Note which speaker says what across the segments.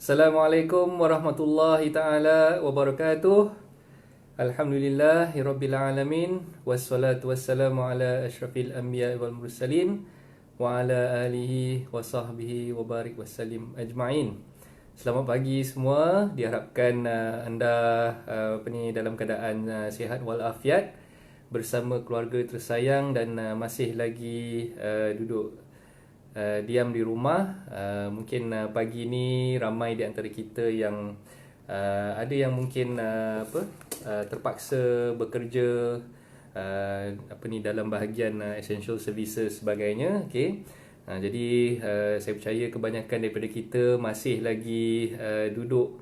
Speaker 1: Assalamualaikum warahmatullahi taala wabarakatuh. Alhamdulillahirabbil alamin wassalatu wassalamu ala asyrafil anbiya wal mursalin wa ala alihi wa sahbihi wa barik wasallim ajmain. Selamat pagi semua. Diharapkan anda dalam keadaan sihat walafiat bersama keluarga tersayang dan masih lagi duduk diam di rumah. Mungkin pagi ni ramai di antara kita yang ada yang mungkin terpaksa bekerja dalam bahagian essential services sebagainya. Okey. Jadi saya percaya kebanyakan daripada kita masih lagi duduk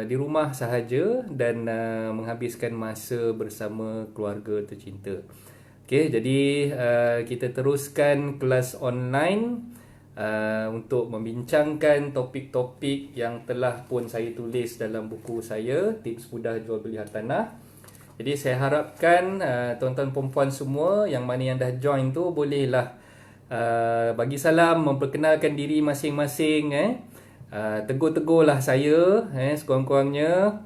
Speaker 1: di rumah sahaja dan menghabiskan masa bersama keluarga tercinta. Okey, jadi kita teruskan kelas online untuk membincangkan topik-topik yang telah pun saya tulis dalam buku saya, Tips Mudah Jual Beli Hartanah. Jadi saya harapkan tuan-tuan perempuan semua yang mana yang dah join tu bolehlah bagi salam, memperkenalkan diri masing-masing, tegur-tegurlah saya sekurang-kurangnya.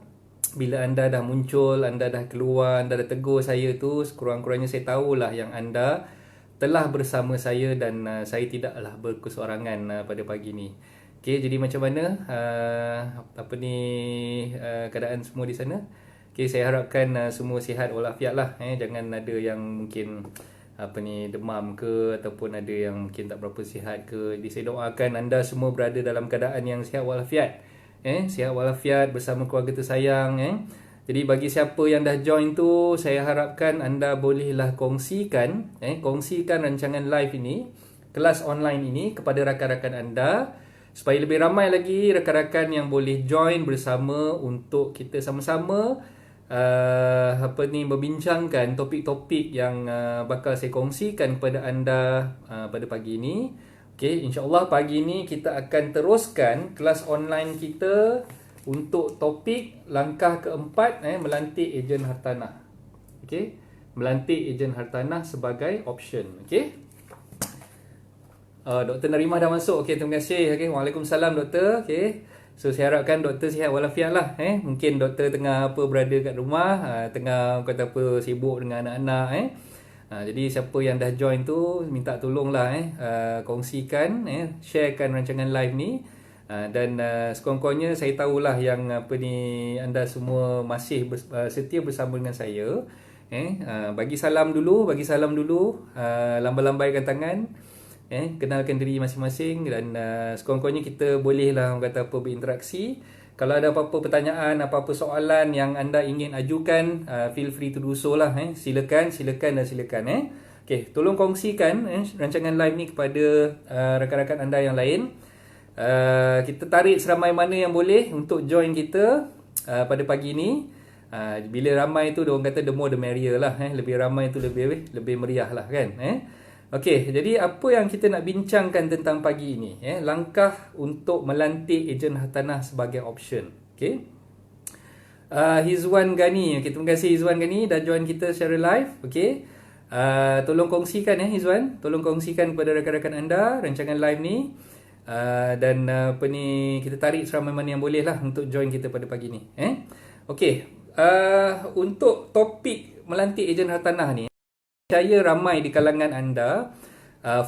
Speaker 1: Bila anda dah muncul, anda dah keluar, anda dah tegur saya tu, sekurang-kurangnya saya tahulah yang anda telah bersama saya dan saya tidaklah berkesorangan pada pagi ni. Okey, jadi macam mana keadaan semua di sana? Okey, saya harapkan semua sihat walafiat lah. Jangan ada yang mungkin demam ke ataupun ada yang mungkin tak berapa sihat ke. Jadi saya doakan anda semua berada dalam keadaan yang sihat walafiat. Sihat walafiat bersama keluarga tersayang. Jadi bagi siapa yang dah join tu, saya harapkan anda bolehlah kongsikan rancangan live ini, kelas online ini kepada rakan-rakan anda supaya lebih ramai lagi rakan-rakan yang boleh join bersama untuk kita sama-sama membincangkan topik-topik yang bakal saya kongsikan kepada anda pada pagi ini. Okey, insya-Allah pagi ni kita akan teruskan kelas online kita untuk topik langkah keempat, melantik ejen hartanah. Okey, melantik ejen hartanah sebagai option. Okey. Dr. Narimah dah masuk. Okey, terima kasih. Okey, Waalaikumsalam Doktor. Okey. So saya harapkan doktor sihat walafiat lah. Mungkin doktor tengah berada kat rumah, tengah sibuk dengan anak-anak. Jadi siapa yang dah join tu minta tolonglah kongsikan, sharekan rancangan live ni. Dan sekurang-kurangnya saya tahulah yang anda semua masih setia bersama dengan saya. Bagi salam dulu, lambai-lambaikan tangan. Kenalkan diri masing-masing dan sekurang-kurangnya kita bolehlah berinteraksi. Kalau ada apa-apa pertanyaan, apa-apa soalan yang anda ingin ajukan, feel free to do so lah. Silakan. Okey, tolong kongsikan rancangan live ni kepada rakan-rakan anda yang lain. Kita tarik seramai mana yang boleh untuk join kita pada pagi ni. Bila ramai tu, diorang kata the more the merrier lah. Lebih ramai tu lebih meriah lah kan. Okey, jadi apa yang kita nak bincangkan tentang pagi ini? Langkah untuk melantik ejen hartanah sebagai option. Okey. Hizwan Gani. Okey, terima kasih Hizwan Gani dah join kita secara live. Okey. Tolong kongsikan Hizwan. Tolong kongsikan kepada rakan-rakan anda rancangan live ni. Dan kita tarik seramai mana yang boleh lah untuk join kita pada pagi ni. Okey. Untuk topik melantik ejen hartanah ni, saya ramai di kalangan anda,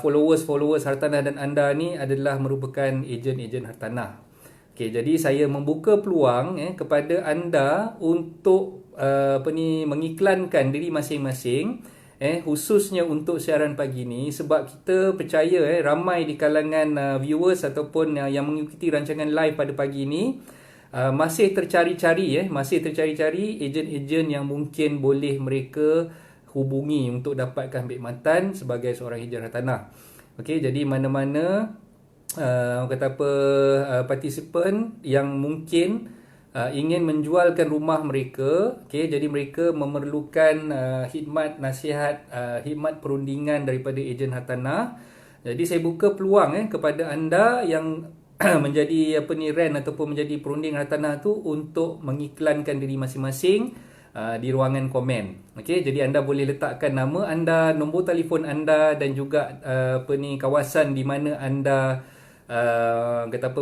Speaker 1: followers hartanah dan anda ni adalah merupakan ejen-ejen hartanah. Okey, jadi saya membuka peluang kepada anda untuk mengiklankan diri masing-masing, khususnya untuk siaran pagi ni, sebab kita percaya ramai di kalangan viewers ataupun yang mengikuti rancangan live pada pagi ni masih tercari-cari ejen-ejen yang mungkin boleh mereka hubungi untuk dapatkan khidmatan sebagai seorang ejen hartanah. Okey, jadi mana-mana participant yang mungkin ingin menjualkan rumah mereka, okey, jadi mereka memerlukan khidmat nasihat, khidmat perundingan daripada ejen hartanah. Jadi saya buka peluang kepada anda yang menjadi rent ataupun menjadi perunding hartanah tu untuk mengiklankan diri masing-masing di ruangan komen. Okey, jadi anda boleh letakkan nama anda, nombor telefon anda dan juga kawasan di mana anda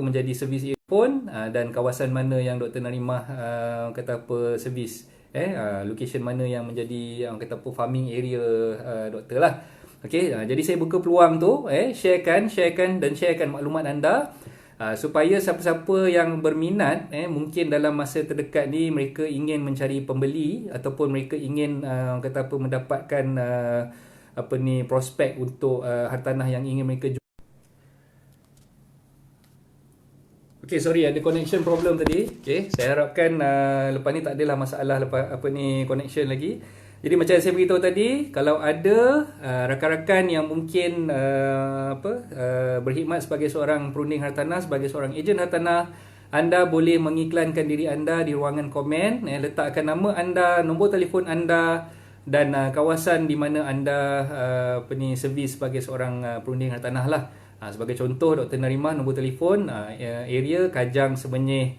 Speaker 1: menjadi servis dan kawasan mana yang Dr. Narimah kata apa servis, location mana yang menjadi kata apa farming area doktor lah. Okey, jadi saya buka peluang tu, sharekan maklumat anda, supaya siapa-siapa yang berminat, mungkin dalam masa terdekat ni mereka ingin mencari pembeli ataupun mereka ingin kata apa mendapatkan apa ni prospek untuk hartanah yang ingin mereka jual. Okay, sorry ada connection problem tadi. Okay, saya harapkan lepas ni tak adalah masalah lepas apa ni connection lagi. Jadi macam saya beritahu tadi, kalau ada rakan-rakan yang mungkin berkhidmat sebagai seorang perunding hartanah, sebagai seorang ejen hartanah, anda boleh mengiklankan diri anda di ruangan komen, letakkan nama anda, nombor telefon anda dan kawasan di mana anda servis sebagai seorang perunding hartanah lah. Sebagai contoh, Dr. Narimah nombor telefon area Kajang Semenyih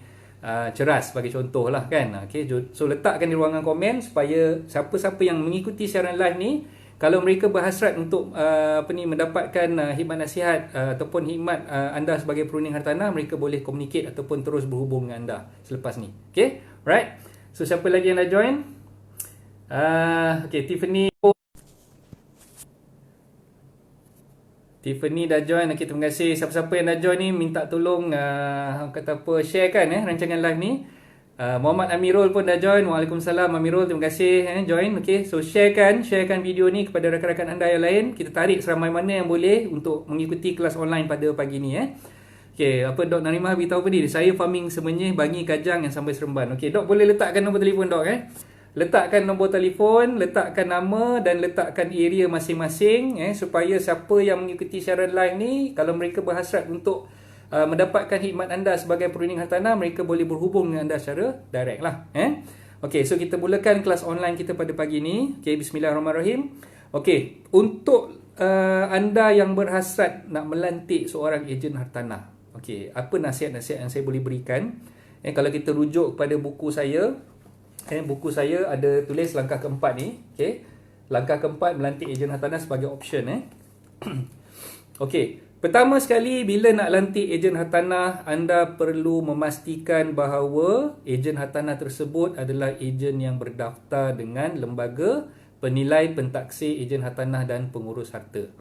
Speaker 1: Ceras sebagai contoh lah kan. Okay, so letakkan di ruangan komen supaya siapa-siapa yang mengikuti siaran live ni, kalau mereka berhasrat untuk mendapatkan khidmat nasihat ataupun khidmat anda sebagai perunding hartanah, mereka boleh communicate ataupun terus berhubung dengan anda selepas ni. Okay, right. So siapa lagi yang dah join? Okay, Tiffany dah join. Okay, terima kasih. Siapa-siapa yang dah join ni minta tolong kata apa sharekan rancangan live ni. Muhammad Amirul pun dah join. Waalaikumsalam Amirul, terima kasih join. Okay, so sharekan video ni kepada rakan-rakan anda yang lain. Kita tarik seramai mana yang boleh untuk mengikuti kelas online pada pagi ni. Okay, apa Dok Narimah beritahu apa ni? Saya farming Semenyih, Bangi, Kajang yang sampai Seremban. Okay, Dok boleh letakkan nombor telefon Dok letakkan nombor telefon, letakkan nama dan letakkan area masing-masing supaya siapa yang mengikuti siaran live ni, kalau mereka berhasrat untuk mendapatkan khidmat anda sebagai perunding hartanah, mereka boleh berhubung dengan anda secara direct lah. Okey, so kita mulakan kelas online kita pada pagi ni. Okey, bismillahirrahmanirrahim. Okey, untuk anda yang berhasrat nak melantik seorang ejen hartanah, okey, apa nasihat-nasihat yang saya boleh berikan? Kalau kita rujuk kepada buku saya, buku saya ada tulis langkah keempat ni. Okay, langkah keempat melantik ejen hartanah sebagai option. Okey, pertama sekali bila nak lantik ejen hartanah, anda perlu memastikan bahawa ejen hartanah tersebut adalah ejen yang berdaftar dengan Lembaga Penilai Pentaksir Ejen Hartanah dan Pengurus Harta.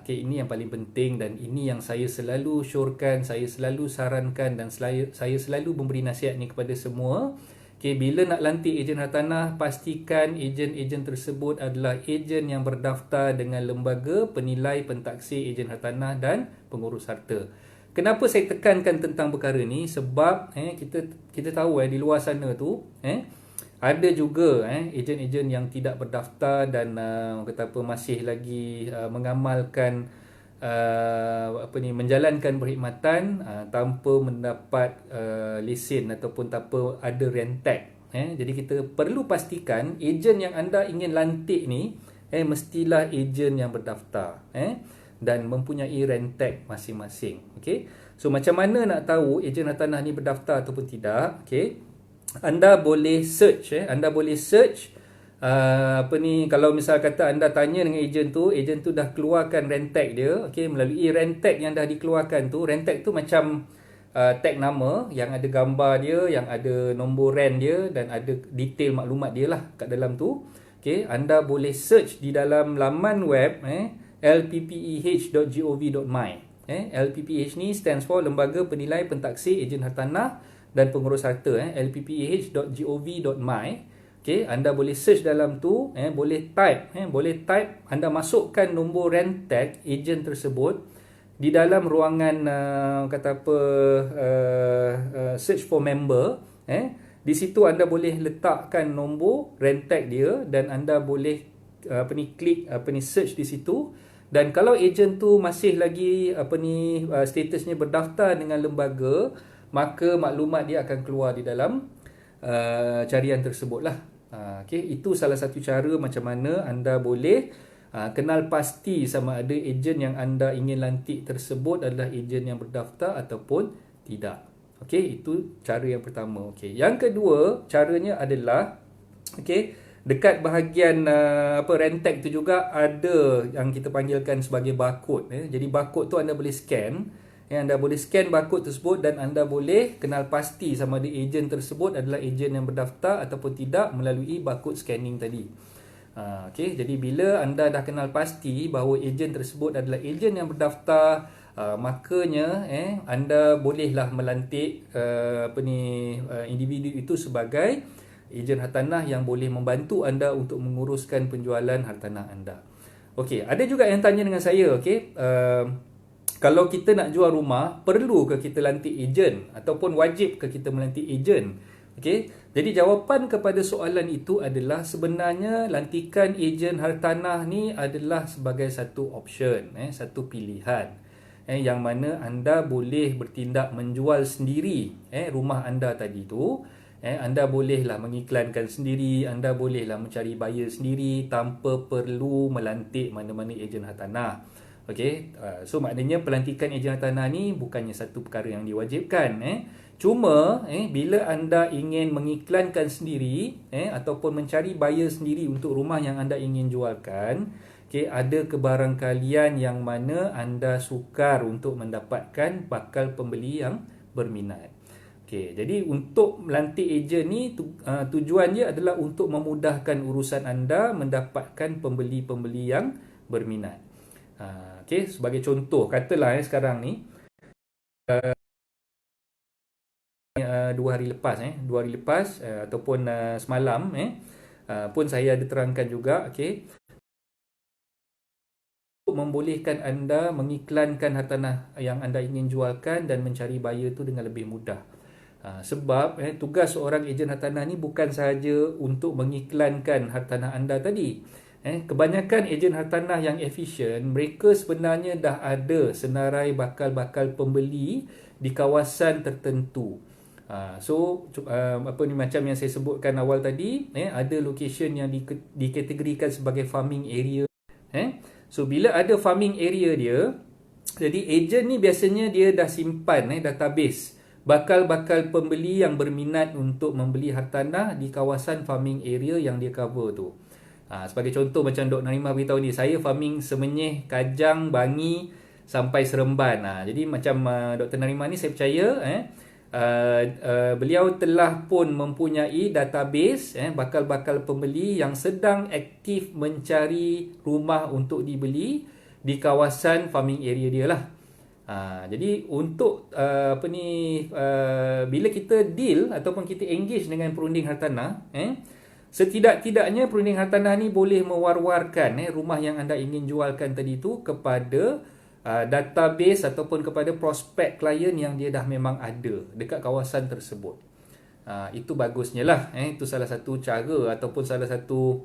Speaker 1: Okay, ini yang paling penting dan ini yang saya selalu syorkan, saya selalu sarankan dan saya selalu memberi nasihat ni kepada semua. Okay, bila nak lantik ejen hartanah, pastikan ejen-ejen tersebut adalah ejen yang berdaftar dengan Lembaga Penilai Pentaksir Ejen Hartanah dan Pengurus Harta. Kenapa saya tekankan tentang perkara ni? Sebab kita tahu di luar sana tu ada juga ejen-ejen yang tidak berdaftar dan kata apa masih lagi mengamalkan menjalankan perkhidmatan tanpa mendapat lesen ataupun tanpa ada rentek. Jadi kita perlu pastikan ejen yang anda ingin lantik ni mestilah ejen yang berdaftar dan mempunyai rentek masing-masing. Okey. So macam mana nak tahu ejen hartanah ni berdaftar ataupun tidak? Okey. Anda boleh search kalau misal kata anda tanya dengan ejen tu dah keluarkan rentek dia. Okey, melalui rentek yang dah dikeluarkan tu, rentek tu macam tag nama yang ada gambar dia, yang ada nombor rent dia dan ada detail maklumat dia lah kat dalam tu. Okey, anda boleh search di dalam laman web lppeh.gov.my. LPPH ni stands for Lembaga Penilai Pentaksir Ejen Hartanah dan Pengurus Harta, lppeh.gov.my. Okay, anda boleh search dalam tu, boleh type, anda masukkan nombor rentek ejen tersebut di dalam ruangan search for member. Di situ anda boleh letakkan nombor rentek dia dan anda boleh klik search di situ. Dan kalau ejen tu masih lagi statusnya berdaftar dengan lembaga, maka maklumat dia akan keluar di dalam carian tersebut lah. Okay, itu salah satu cara macam mana anda boleh kenal pasti sama ada ejen yang anda ingin lantik tersebut adalah ejen yang berdaftar ataupun tidak. Okay, itu cara yang pertama. Okay, yang kedua caranya adalah dekat bahagian rentek tu juga ada yang kita panggilkan sebagai barcode. Jadi barcode tu anda boleh scan. Anda boleh scan barcode tersebut dan anda boleh kenal pasti sama ada ejen tersebut adalah ejen yang berdaftar ataupun tidak melalui barcode scanning tadi. Okey, jadi bila anda dah kenal pasti bahawa ejen tersebut adalah ejen yang berdaftar, makanya anda bolehlah melantik individu itu sebagai ejen hartanah yang boleh membantu anda untuk menguruskan penjualan hartanah anda. Okey, ada juga yang tanya dengan saya, okey, kalau kita nak jual rumah, perlu ke kita lantik ejen ataupun wajib ke kita melantik ejen? Okey, jadi jawapan kepada soalan itu adalah sebenarnya lantikan ejen hartanah ni adalah sebagai satu option, satu pilihan. Yang mana anda boleh bertindak menjual sendiri rumah anda tadi tu. Anda bolehlah mengiklankan sendiri, anda bolehlah mencari buyer sendiri tanpa perlu melantik mana-mana ejen hartanah. Okey, so maknanya pelantikan ejen hartanah ni bukannya satu perkara yang diwajibkan. Cuma bila anda ingin mengiklankan sendiri ataupun mencari buyer sendiri untuk rumah yang anda ingin jualkan, ada kebarangkalian yang mana anda sukar untuk mendapatkan bakal pembeli yang berminat. Okey, jadi untuk melantik ejen ni tujuan dia adalah untuk memudahkan urusan anda mendapatkan pembeli-pembeli yang berminat. Okey, sebagai contoh, katalah sekarang ni 2 hari lepas ataupun semalam pun saya ada terangkan juga, okey, membolehkan anda mengiklankan hartanah yang anda ingin jualkan dan mencari buyer tu dengan lebih mudah. Sebab tugas seorang ejen hartanah ni bukan sahaja untuk mengiklankan hartanah anda tadi. Kebanyakan ejen hartanah yang efisien, mereka sebenarnya dah ada senarai bakal-bakal pembeli di kawasan tertentu. Macam yang saya sebutkan awal tadi, ada location yang dikategorikan sebagai farming area. So bila ada farming area dia, jadi ejen ni biasanya dia dah simpan database bakal-bakal pembeli yang berminat untuk membeli hartanah di kawasan farming area yang dia cover tu. Sebagai contoh macam Dr. Narimah beritahu ni, saya farming Semenyih, Kajang, Bangi sampai Seremban. Jadi macam Dr. Narimah ni saya percaya beliau telah pun mempunyai database bakal-bakal pembeli yang sedang aktif mencari rumah untuk dibeli di kawasan farming area dia lah. Jadi untuk bila kita deal ataupun kita engage dengan perunding hartanah, setidak-tidaknya perunding hartanah ni boleh mewar-warkan rumah yang anda ingin jualkan tadi tu kepada database ataupun kepada prospek klien yang dia dah memang ada dekat kawasan tersebut. Itu bagusnya lah. Itu salah satu cara ataupun salah satu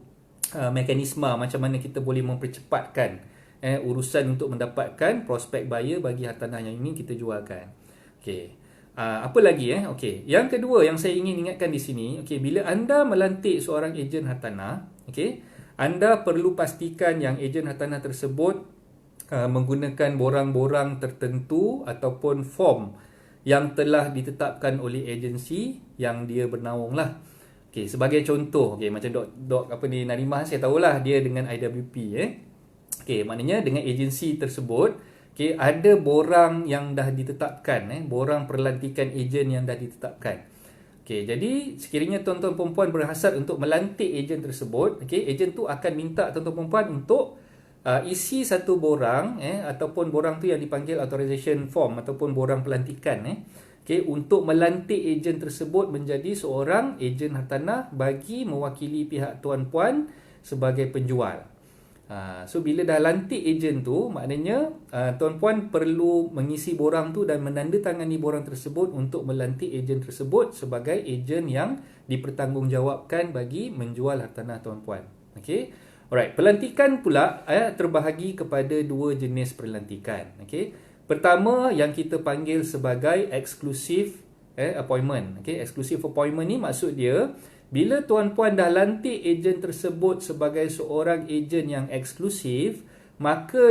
Speaker 1: mekanisme macam mana kita boleh mempercepatkan urusan untuk mendapatkan prospek buyer bagi hartanah yang ingin kita jualkan. Okey. Apa lagi Okey. Yang kedua yang saya ingin ingatkan di sini, okey, bila anda melantik seorang ejen hartanah, okey, anda perlu pastikan yang ejen hartanah tersebut menggunakan borang-borang tertentu ataupun form yang telah ditetapkan oleh agensi yang dia bernaung lah. Okey, sebagai contoh, okey, macam Narimah, saya tahulah dia dengan IWP Okey, maknanya dengan agensi tersebut, okey, ada borang yang dah ditetapkan, borang perlantikan ejen yang dah ditetapkan. Okey, jadi sekiranya tuan-tuan perempuan berhasrat untuk melantik ejen tersebut, okey, ejen tu akan minta tuan-tuan perempuan untuk isi satu borang ataupun borang tu yang dipanggil authorization form ataupun borang pelantikan okey, untuk melantik ejen tersebut menjadi seorang ejen hartanah bagi mewakili pihak tuan-puan sebagai penjual. So bila dah lantik ejen tu, maknanya tuan-puan perlu mengisi borang tu dan menandatangani borang tersebut untuk melantik ejen tersebut sebagai ejen yang dipertanggungjawabkan bagi menjual hartanah tuan-puan. Okey. Alright, pelantikan pula terbahagi kepada dua jenis pelantikan. Okey. Pertama yang kita panggil sebagai exclusive appointment. Okey, exclusive appointment ni maksud dia bila tuan-puan dah lantik ejen tersebut sebagai seorang ejen yang eksklusif, maka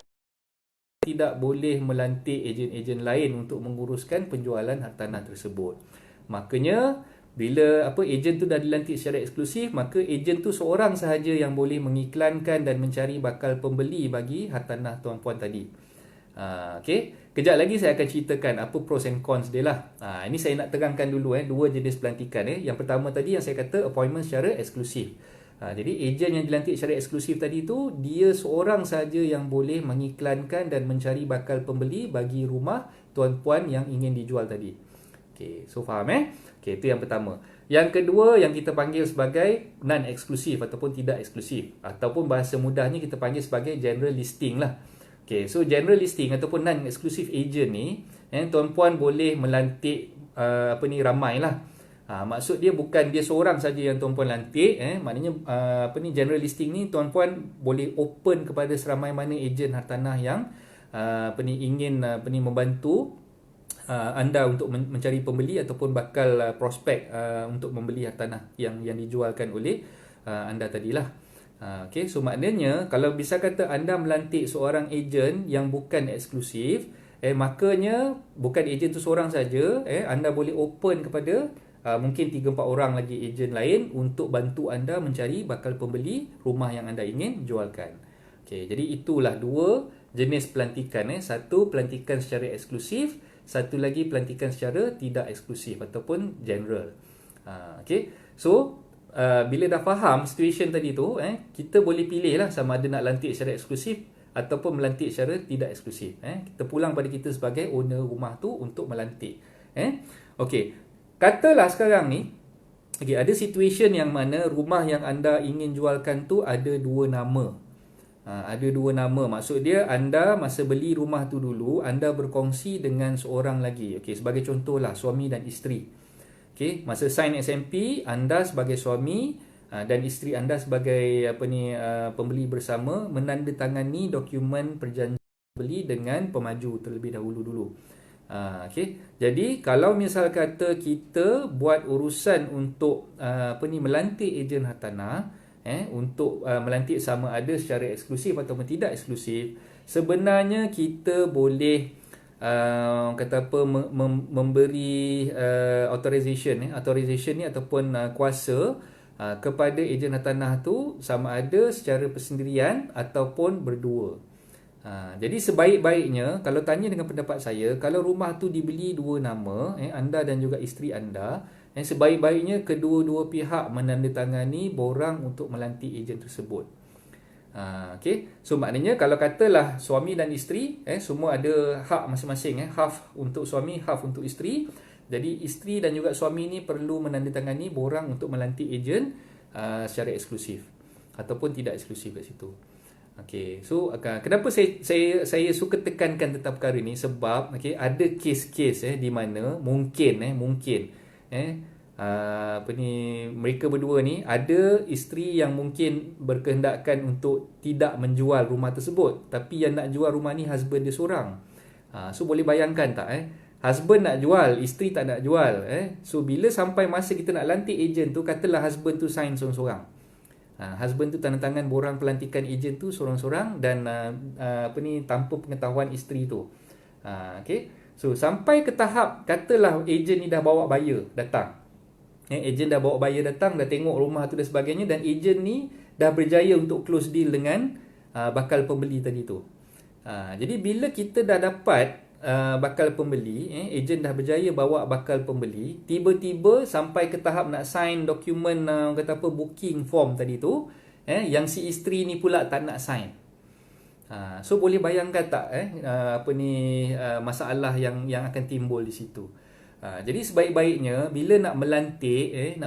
Speaker 1: tidak boleh melantik ejen-ejen lain untuk menguruskan penjualan hartanah tersebut. Makanya bila ejen tu dah dilantik secara eksklusif, maka ejen tu seorang sahaja yang boleh mengiklankan dan mencari bakal pembeli bagi hartanah tuan-puan tadi. Okey. kejap lagi saya akan ceritakan apa pros and cons dia lah. Ini saya nak terangkan dulu dua jenis pelantikan. Yang pertama tadi yang saya kata appointment secara eksklusif. Jadi ejen yang dilantik secara eksklusif tadi tu, dia seorang saja yang boleh mengiklankan dan mencari bakal pembeli bagi rumah tuan-puan yang ingin dijual tadi. Okay, so faham Okay, itu yang pertama. Yang kedua yang kita panggil sebagai non-eksklusif ataupun tidak eksklusif. Ataupun bahasa mudahnya kita panggil sebagai general listing lah. Okay, so general listing ataupun non-exclusive agent ni, tuan-puan boleh melantik ramai lah. Maksud dia bukan dia seorang saja yang tuan-puan lantik, maknanya general listing ni tuan-puan boleh open kepada seramai mana ejen hartanah yang ingin membantu anda untuk mencari pembeli ataupun bakal prospek untuk membeli hartanah yang dijualkan oleh anda tadilah. Okay, so maknanya kalau bisa kata anda melantik seorang ejen yang bukan eksklusif, makanya bukan ejen tu seorang saja, anda boleh open kepada mungkin 3-4 orang lagi ejen lain untuk bantu anda mencari bakal pembeli rumah yang anda ingin jualkan. Okay, jadi itulah dua jenis pelantikan. Satu pelantikan secara eksklusif, satu lagi pelantikan secara tidak eksklusif ataupun general. Okay, so bila dah faham situation tadi tu, kita boleh pilih lah sama ada nak lantik secara eksklusif ataupun melantik secara tidak eksklusif. Kita pulang pada kita sebagai owner rumah tu untuk melantik. Okey, katalah sekarang ni, ada situation yang mana rumah yang anda ingin jualkan tu ada dua nama. Ada dua nama. Maksud dia anda masa beli rumah tu dulu, anda berkongsi dengan seorang lagi. Okey, sebagai contohlah suami dan isteri. Okay, masa sign SMP, anda sebagai suami dan isteri anda sebagai pembeli bersama menandatangani dokumen perjanjian beli dengan pemaju terlebih dahulu. Okay, jadi kalau misal kata kita buat urusan untuk melantik ejen hartanah, untuk melantik sama ada secara eksklusif ataupun tidak eksklusif, sebenarnya kita boleh memberi authorization ni ataupun kuasa kepada ejen hartanah tu sama ada secara persendirian ataupun berdua. Jadi sebaik-baiknya, kalau tanya dengan pendapat saya, kalau rumah tu dibeli dua nama, anda dan juga isteri anda, sebaik-baiknya kedua-dua pihak menandatangani borang untuk melantik ejen tersebut. Okay, so maknanya kalau katalah suami dan isteri semua ada hak masing-masing, half untuk suami, half untuk isteri. Jadi isteri dan juga suami ni perlu menandatangani borang untuk melantik ejen secara eksklusif ataupun tidak eksklusif kat situ. Okay, so kenapa saya suka tekankan tentang perkara ni, sebab ada kes-kes di mana mungkin mereka berdua ni ada isteri yang mungkin berkehendakkan untuk tidak menjual rumah tersebut, tapi yang nak jual rumah ni husband dia seorang. So boleh bayangkan tak, husband nak jual, isteri tak nak jual. So bila sampai masa kita nak lantik ejen tu, katalah husband tu sign seorang-seorang, husband tu tanda tangan borang pelantikan ejen tu seorang-seorang dan tanpa pengetahuan isteri tu. Okay, so sampai ke tahap katalah ejen ni dah bawa buyer datang, ejen dah bawa buyer datang, dah tengok rumah tu dan sebagainya, dan ejen ni dah berjaya untuk close deal dengan bakal pembeli tadi tu. Jadi bila kita dah dapat bakal pembeli, ejen dah berjaya bawa bakal pembeli, tiba-tiba sampai ke tahap nak sign dokumen booking form tadi tu, yang si isteri ni pula tak nak sign. So boleh bayangkan tak masalah yang akan timbul di situ. Jadi sebaik-baiknya bila nak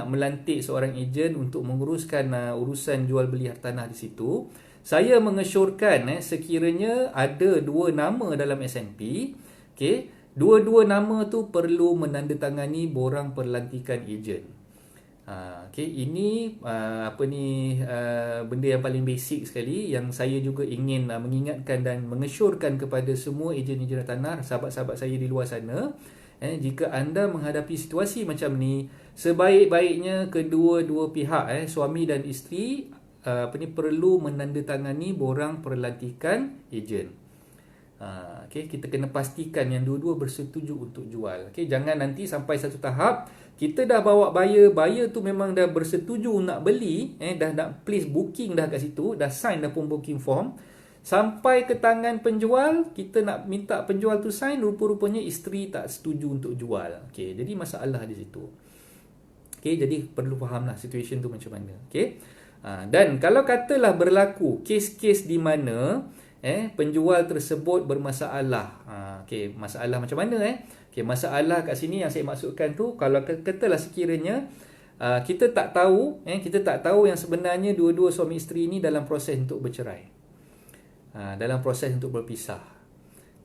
Speaker 1: melantik seorang ejen untuk menguruskan urusan jual beli hartanah di situ, saya mengesyorkan sekiranya ada dua nama dalam SMP, dua-dua nama tu perlu menandatangani borang perlantikan ejen. Ini benda yang paling basic sekali yang saya juga ingin mengingatkan dan mengesyorkan kepada semua ejen-ejen hartanah, sahabat-sahabat saya di luar sana. Jika anda menghadapi situasi macam ni, sebaik-baiknya kedua-dua pihak, suami dan isteri, perlu menandatangani borang perlantikan ejen. Kita kena pastikan yang dua-dua bersetuju untuk jual. Jangan nanti sampai satu tahap kita dah bawa buyer tu memang dah bersetuju nak beli, dah nak place booking dah kat situ, dah sign dah pun booking form. Sampai ke tangan penjual, kita nak minta penjual tu sign, rupa-rupanya isteri tak setuju untuk jual. Okey, jadi masalah di situ. Okey, jadi perlu fahamlah situation tu macam mana. Okey. Dan kalau katalah berlaku kes-kes di mana penjual tersebut bermasalah. Okey, masalah macam mana Okey, masalah kat sini yang saya maksudkan tu, kalau katalah sekiranya kita tak tahu yang sebenarnya dua-dua suami isteri ni dalam proses untuk bercerai. Dalam proses untuk berpisah.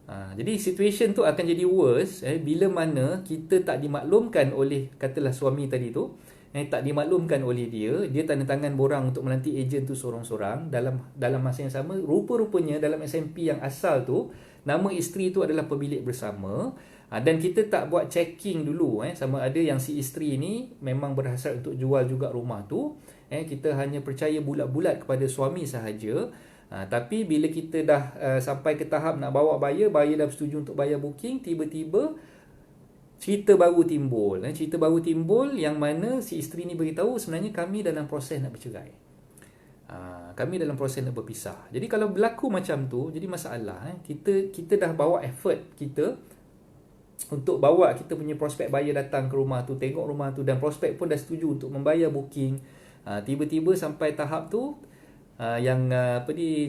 Speaker 1: Jadi situation tu akan jadi worse bila mana kita tak dimaklumkan oleh, katalah suami tadi tu, tak dimaklumkan oleh dia tanda tangan borang untuk melantik ejen tu sorang-sorang. Dalam masa yang sama, rupa-rupanya dalam SMP yang asal tu, nama isteri tu adalah pemilik bersama, dan kita tak buat checking dulu sama ada yang si isteri ni memang berhasrat untuk jual juga rumah tu. Kita hanya percaya bulat-bulat kepada suami sahaja. Tapi bila kita dah sampai ke tahap nak bawa buyer dah bersetuju untuk bayar booking, tiba-tiba cerita baru timbul. Cerita baru timbul yang mana si isteri ni beritahu sebenarnya kami dalam proses nak bercerai. Kami dalam proses nak berpisah. Jadi kalau berlaku macam tu, jadi masalah. Kita dah bawa effort kita untuk bawa kita punya prospek buyer datang ke rumah tu, tengok rumah tu, dan prospek pun dah setuju untuk membayar booking. Tiba-tiba sampai tahap tu, yang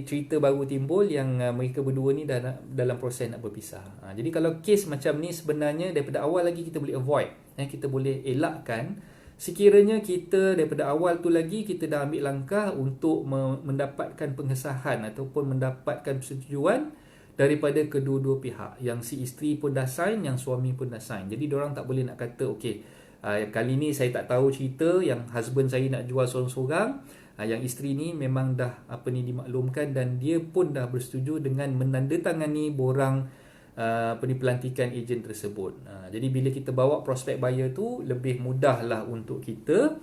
Speaker 1: cerita baru timbul yang mereka berdua ni dah dalam proses nak berpisah. Jadi kalau kes macam ni sebenarnya daripada awal lagi kita boleh avoid, kita boleh elakkan. Sekiranya kita daripada awal tu lagi kita dah ambil langkah untuk mendapatkan pengesahan ataupun mendapatkan persetujuan daripada kedua-dua pihak, yang si isteri pun dah sign, yang suami pun dah sign. Jadi diorang tak boleh nak kata okey, kali ni saya tak tahu cerita yang husband saya nak jual sorang-sorang, yang isteri ni memang dah dimaklumkan dan dia pun dah bersetuju dengan menandatangani borang pelantikan ejen tersebut. Jadi bila kita bawa prospek buyer tu, lebih mudahlah untuk kita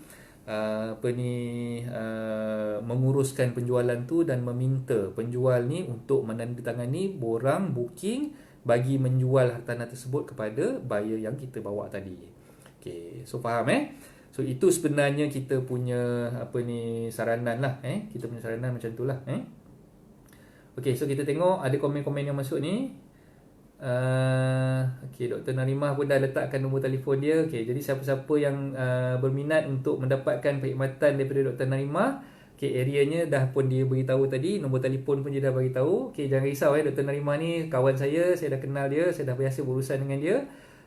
Speaker 1: menguruskan penjualan tu dan meminta penjual ni untuk menandatangani borang booking bagi menjual hartanah tersebut kepada buyer yang kita bawa tadi. Okay, so faham So itu sebenarnya kita punya saranan lah. Kita punya saranan macam tu lah. Okay, so kita tengok ada komen-komen yang masuk ni. Okay, Dr. Narimah pun dah letakkan nombor telefon dia. Okay, jadi siapa-siapa yang berminat untuk mendapatkan perkhidmatan daripada Dr. Narimah, okay, areanya dah pun dia beritahu tadi, nombor telefon pun dia dah beritahu. Okay, jangan risau Dr. Narimah ni kawan saya dah kenal dia, saya dah biasa berurusan dengan dia.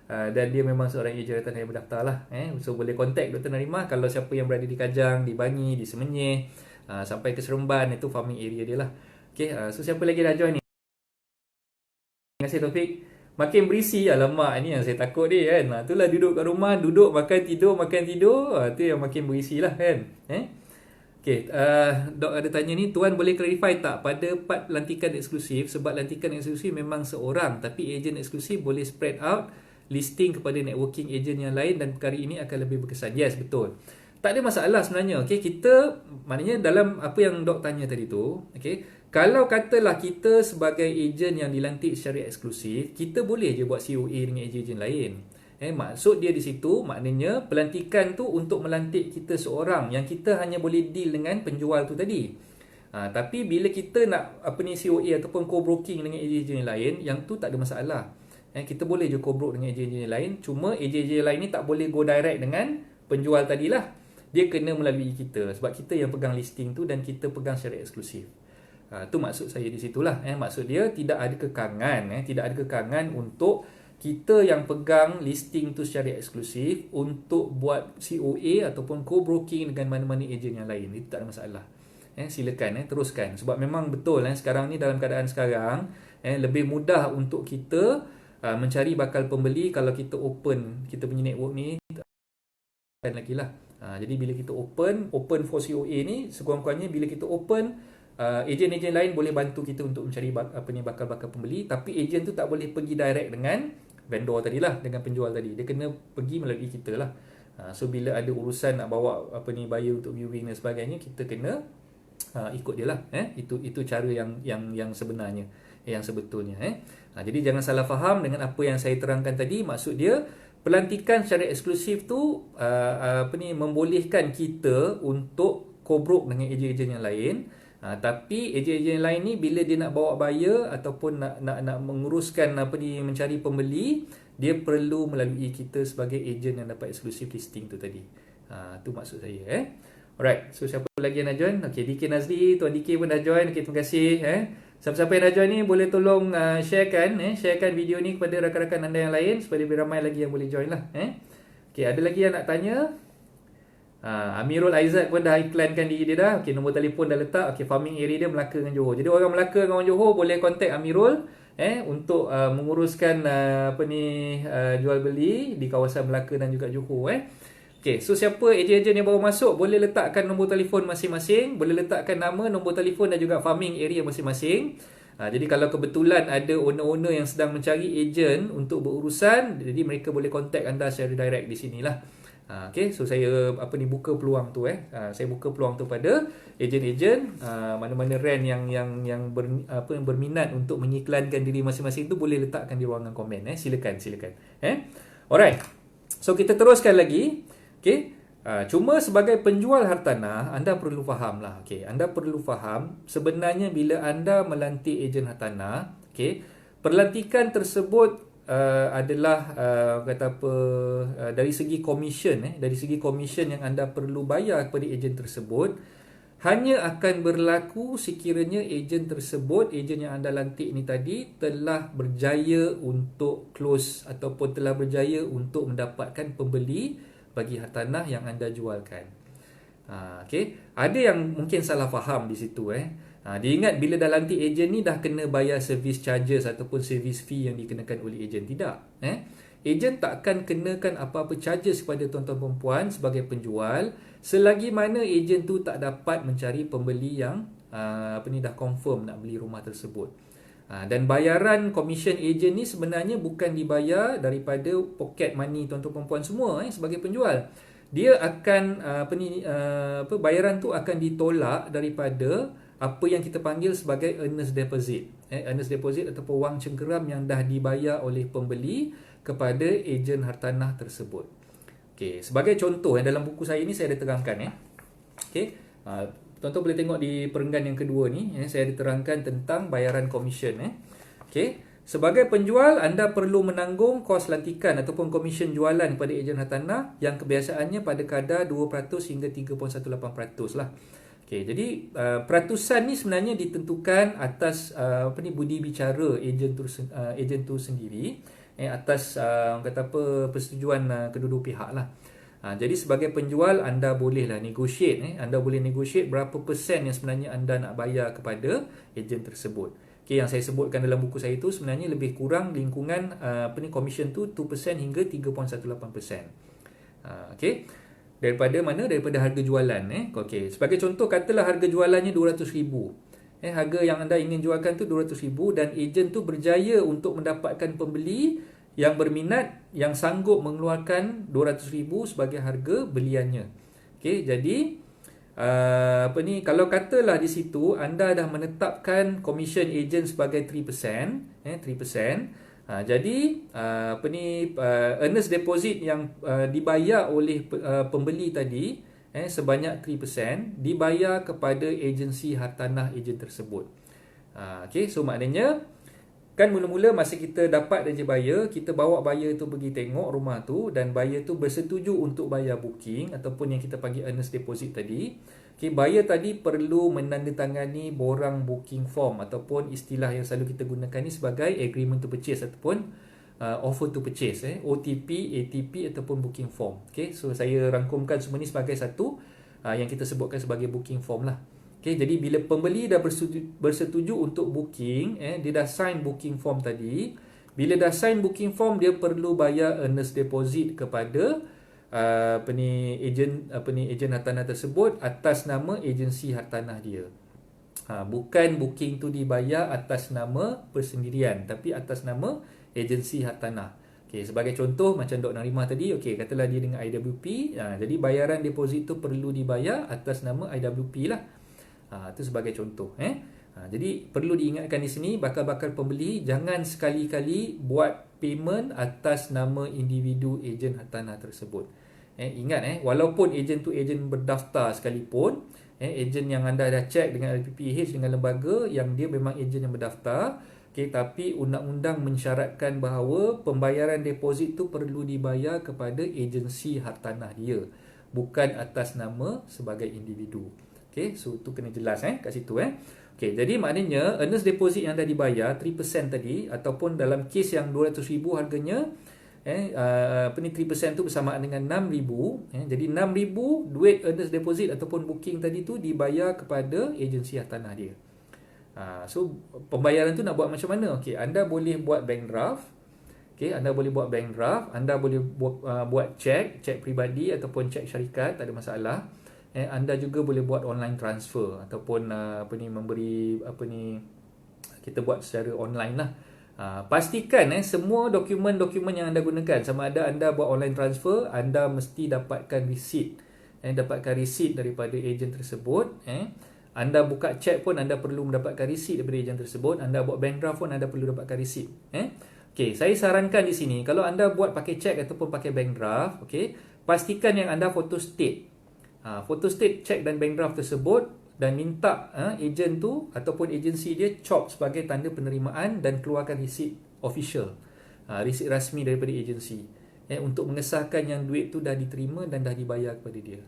Speaker 1: Dan dia memang seorang ejen hartanah yang berdaftar lah. So boleh contact Dr. Narimah kalau siapa yang berada di Kajang, di Bangi, di Semenyih, sampai ke Seremban, itu farming area dia lah. Okay, so siapa lagi dah join ni? Terima kasih Taufik. Makin berisi, alamak, ini yang saya takut dia kan. Itulah duduk kat rumah, duduk makan tidur, tu yang makin berisi lah kan. Okay, Dok ada tanya ni, Tuan boleh clarify tak pada part lantikan eksklusif, sebab lantikan eksklusif memang seorang, tapi ejen eksklusif boleh spread out listing kepada networking agent yang lain dan perkara ini akan lebih berkesan. Yes, betul. Tak ada masalah sebenarnya. Okay, kita, maknanya dalam apa yang Dok tanya tadi tu, okay, kalau katalah kita sebagai ejen yang dilantik secara eksklusif, kita boleh je buat COA dengan ejen-ejen lain. Maksud dia di situ, maknanya pelantikan tu untuk melantik kita seorang, yang kita hanya boleh deal dengan penjual tu tadi. Tapi bila kita nak COA ataupun co-broking dengan ejen-ejen yang lain, yang tu tak ada masalah. Kita boleh je co-broke dengan ejen-ejen yang lain. Cuma ejen-ejen lain ni tak boleh go direct dengan penjual tadilah. Dia kena melalui kita, sebab kita yang pegang listing tu dan kita pegang secara eksklusif. Tu maksud saya di situlah. Maksud dia tidak ada kekangan, tidak ada kekangan untuk kita yang pegang listing tu secara eksklusif untuk buat COA ataupun co-broking dengan mana-mana ejen yang lain. Itu tak ada masalah. Silakan teruskan, sebab memang betul sekarang ni, dalam keadaan sekarang lebih mudah untuk kita mencari bakal pembeli kalau kita open kita punya network ni lagi lah. Jadi bila kita open for COA ni, sekurang-kurangnya bila kita open, ejen-ejen lain boleh bantu kita untuk mencari bakal-bakal pembeli, tapi ejen tu tak boleh pergi direct dengan vendor tadilah, dengan penjual tadi. Dia kena pergi melalui kita lah. So bila ada urusan nak bawa buyer untuk viewing dan sebagainya, kita kena ikut dia lah. Itu cara yang sebenarnya, yang sebetulnya. Jadi jangan salah faham dengan apa yang saya terangkan tadi. Maksud dia, pelantikan secara eksklusif tu membolehkan kita untuk co-broke dengan ejen-ejen yang lain, Tapi ejen-ejen lain ni bila dia nak bawa buyer ataupun nak menguruskan mencari pembeli, dia perlu melalui kita sebagai ejen yang dapat exclusive listing tu tadi. Tu maksud saya. Alright, so siapa lagi yang nak join? Okay, DK Nazli, Tuan DK pun dah join. Okay, terima kasih. Siapa-siapa yang dah join ni boleh tolong sharekan video ni kepada rakan-rakan anda yang lain supaya lebih ramai lagi yang boleh join lah. Okay, ada lagi yang nak tanya? Amirul Aizat pun dah iklankan diri dia dah. Okay, nombor telefon dah letak. Okay, farming area dia Melaka dengan Johor. Jadi orang Melaka dengan orang Johor boleh contact Amirul untuk menguruskan jual beli di kawasan Melaka dan juga Johor. Okay, so siapa ejen-ejen yang baru masuk boleh letakkan nombor telefon masing-masing, boleh letakkan nama, nombor telefon dan juga farming area masing-masing. Jadi kalau kebetulan ada owner-owner yang sedang mencari ejen untuk berurusan, jadi mereka boleh contact anda secara direct di sinilah. Okay, so saya buka peluang tu saya buka peluang tu pada ejen-ejen mana-mana rent yang berminat untuk mengiklankan diri masing-masing tu boleh letakkan di ruangan komen. Silakan. Alright. So kita teruskan lagi. Okay. Cuma sebagai penjual hartanah, anda perlu faham lah. Okay. Anda perlu faham sebenarnya bila anda melantik ejen hartanah, okay, perlantikan tersebut adalah dari segi komisen dari segi komisen yang anda perlu bayar kepada ejen tersebut hanya akan berlaku sekiranya ejen tersebut, ejen yang anda lantik ni tadi telah berjaya untuk close ataupun telah berjaya untuk mendapatkan pembeli bagi hartanah yang anda jualkan. Okay. Ada yang mungkin salah faham di situ. Dia ingat bila dah lantik ejen ni dah kena bayar service charges ataupun service fee yang dikenakan oleh ejen. Tidak. Ejen tak akan kenakan apa-apa charges kepada tuan-tuan perempuan sebagai penjual selagi mana ejen tu tak dapat mencari pembeli yang dah confirm nak beli rumah tersebut. Dan bayaran komisen ejen ni sebenarnya bukan dibayar daripada pocket money tuan-tuan perempuan semua sebagai penjual. Dia akan bayaran tu akan ditolak daripada apa yang kita panggil sebagai earnest deposit. Earnest deposit ataupun wang cengkeram yang dah dibayar oleh pembeli kepada ejen hartanah tersebut. Okey, sebagai contoh dalam buku saya ni saya ada terangkan Okey. Tuan-tuan boleh tengok di perenggan yang kedua ni, saya ada terangkan tentang bayaran komisen. Okey. Sebagai penjual, anda perlu menanggung kos lantikan ataupun komisen jualan kepada ejen hartanah yang kebiasaannya pada kadar 2% hingga 3.18% lah. Okey, jadi peratusan ni sebenarnya ditentukan atas budi bicara ejen tu sendiri, atas persetujuan kedua-dua pihak lah. Jadi sebagai penjual anda bolehlah negotiate, anda boleh negotiate berapa persen yang sebenarnya anda nak bayar kepada ejen tersebut. Okay, yang saya sebutkan dalam buku saya itu sebenarnya lebih kurang lingkungan komisen tu 2% hingga 3.18%. Okey. Daripada mana? Daripada harga jualan. Okey. Sebagai contoh, katalah harga jualannya 200,000. Harga yang anda ingin jualkan tu 200,000 dan ejen tu berjaya untuk mendapatkan pembeli yang berminat yang sanggup mengeluarkan 200,000 sebagai harga beliannya. Okey, jadi kalau katalah di situ anda dah menetapkan komisen ejen sebagai 3%, 3%. Jadi earnest deposit yang dibayar oleh pembeli tadi sebanyak 3% dibayar kepada agensi hartanah ejen tersebut. Okey, so maknanya kan mula-mula masa kita dapat dari buyer, kita bawa buyer tu pergi tengok rumah tu dan buyer tu bersetuju untuk bayar booking ataupun yang kita panggil earnest deposit tadi. Okay, buyer tadi perlu menandatangani borang booking form ataupun istilah yang selalu kita gunakan ni sebagai agreement to purchase ataupun offer to purchase, OTP, ATP ataupun booking form. Okay, so saya rangkumkan semua ni sebagai satu yang kita sebutkan sebagai booking form lah. Okay, jadi bila pembeli dah bersetuju untuk booking, dia dah sign booking form tadi. Bila dah sign booking form, dia perlu bayar earnest deposit kepada ejen hartanah tersebut atas nama agensi hartanah dia. Bukan booking tu dibayar atas nama persendirian, tapi atas nama agensi hartanah. Okay, sebagai contoh macam Dr. Narimah tadi, okay, katalah dia dengan IWP, jadi bayaran deposit tu perlu dibayar atas nama IWP lah. Itu sebagai contoh. Jadi perlu diingatkan di sini, bakal-bakal pembeli jangan sekali-kali buat payment atas nama individu ejen hartanah tersebut. Ingat walaupun ejen tu ejen berdaftar sekalipun, ejen yang anda dah check dengan LPPH, dengan lembaga yang dia memang ejen yang berdaftar, tapi undang-undang mensyaratkan bahawa pembayaran deposit tu perlu dibayar kepada agensi hartanah dia, bukan atas nama sebagai individu. So tu kena jelas kat situ. Jadi maknanya earnest deposit yang dah dibayar 3% tadi, ataupun dalam kes yang 200,000 harganya, 3% tu bersamaan dengan 6,000. Jadi 6,000 duit earnest deposit ataupun booking tadi tu dibayar kepada agensi hartanah dia. So pembayaran tu nak buat macam mana? Anda boleh buat bank draft. Anda boleh buat bank draft, anda boleh buat cek peribadi ataupun cek syarikat, tak ada masalah. Anda juga boleh buat online transfer ataupun memberi kita buat secara online lah. Pastikan semua dokumen-dokumen yang anda gunakan, sama ada anda buat online transfer, anda mesti dapatkan receipt. Dapatkan receipt daripada ejen tersebut. Anda buka cek pun anda perlu mendapatkan receipt daripada ejen tersebut. Anda buat bank draft pun anda perlu dapatkan receipt. Saya sarankan di sini, kalau anda buat pakai cek ataupun pakai bank draft, pastikan yang anda photo state. Photo state cek dan bank draft tersebut, dan minta ejen tu ataupun agensi dia chop sebagai tanda penerimaan dan keluarkan receipt official, receipt rasmi daripada agensi, untuk mengesahkan yang duit tu dah diterima dan dah dibayar kepada dia.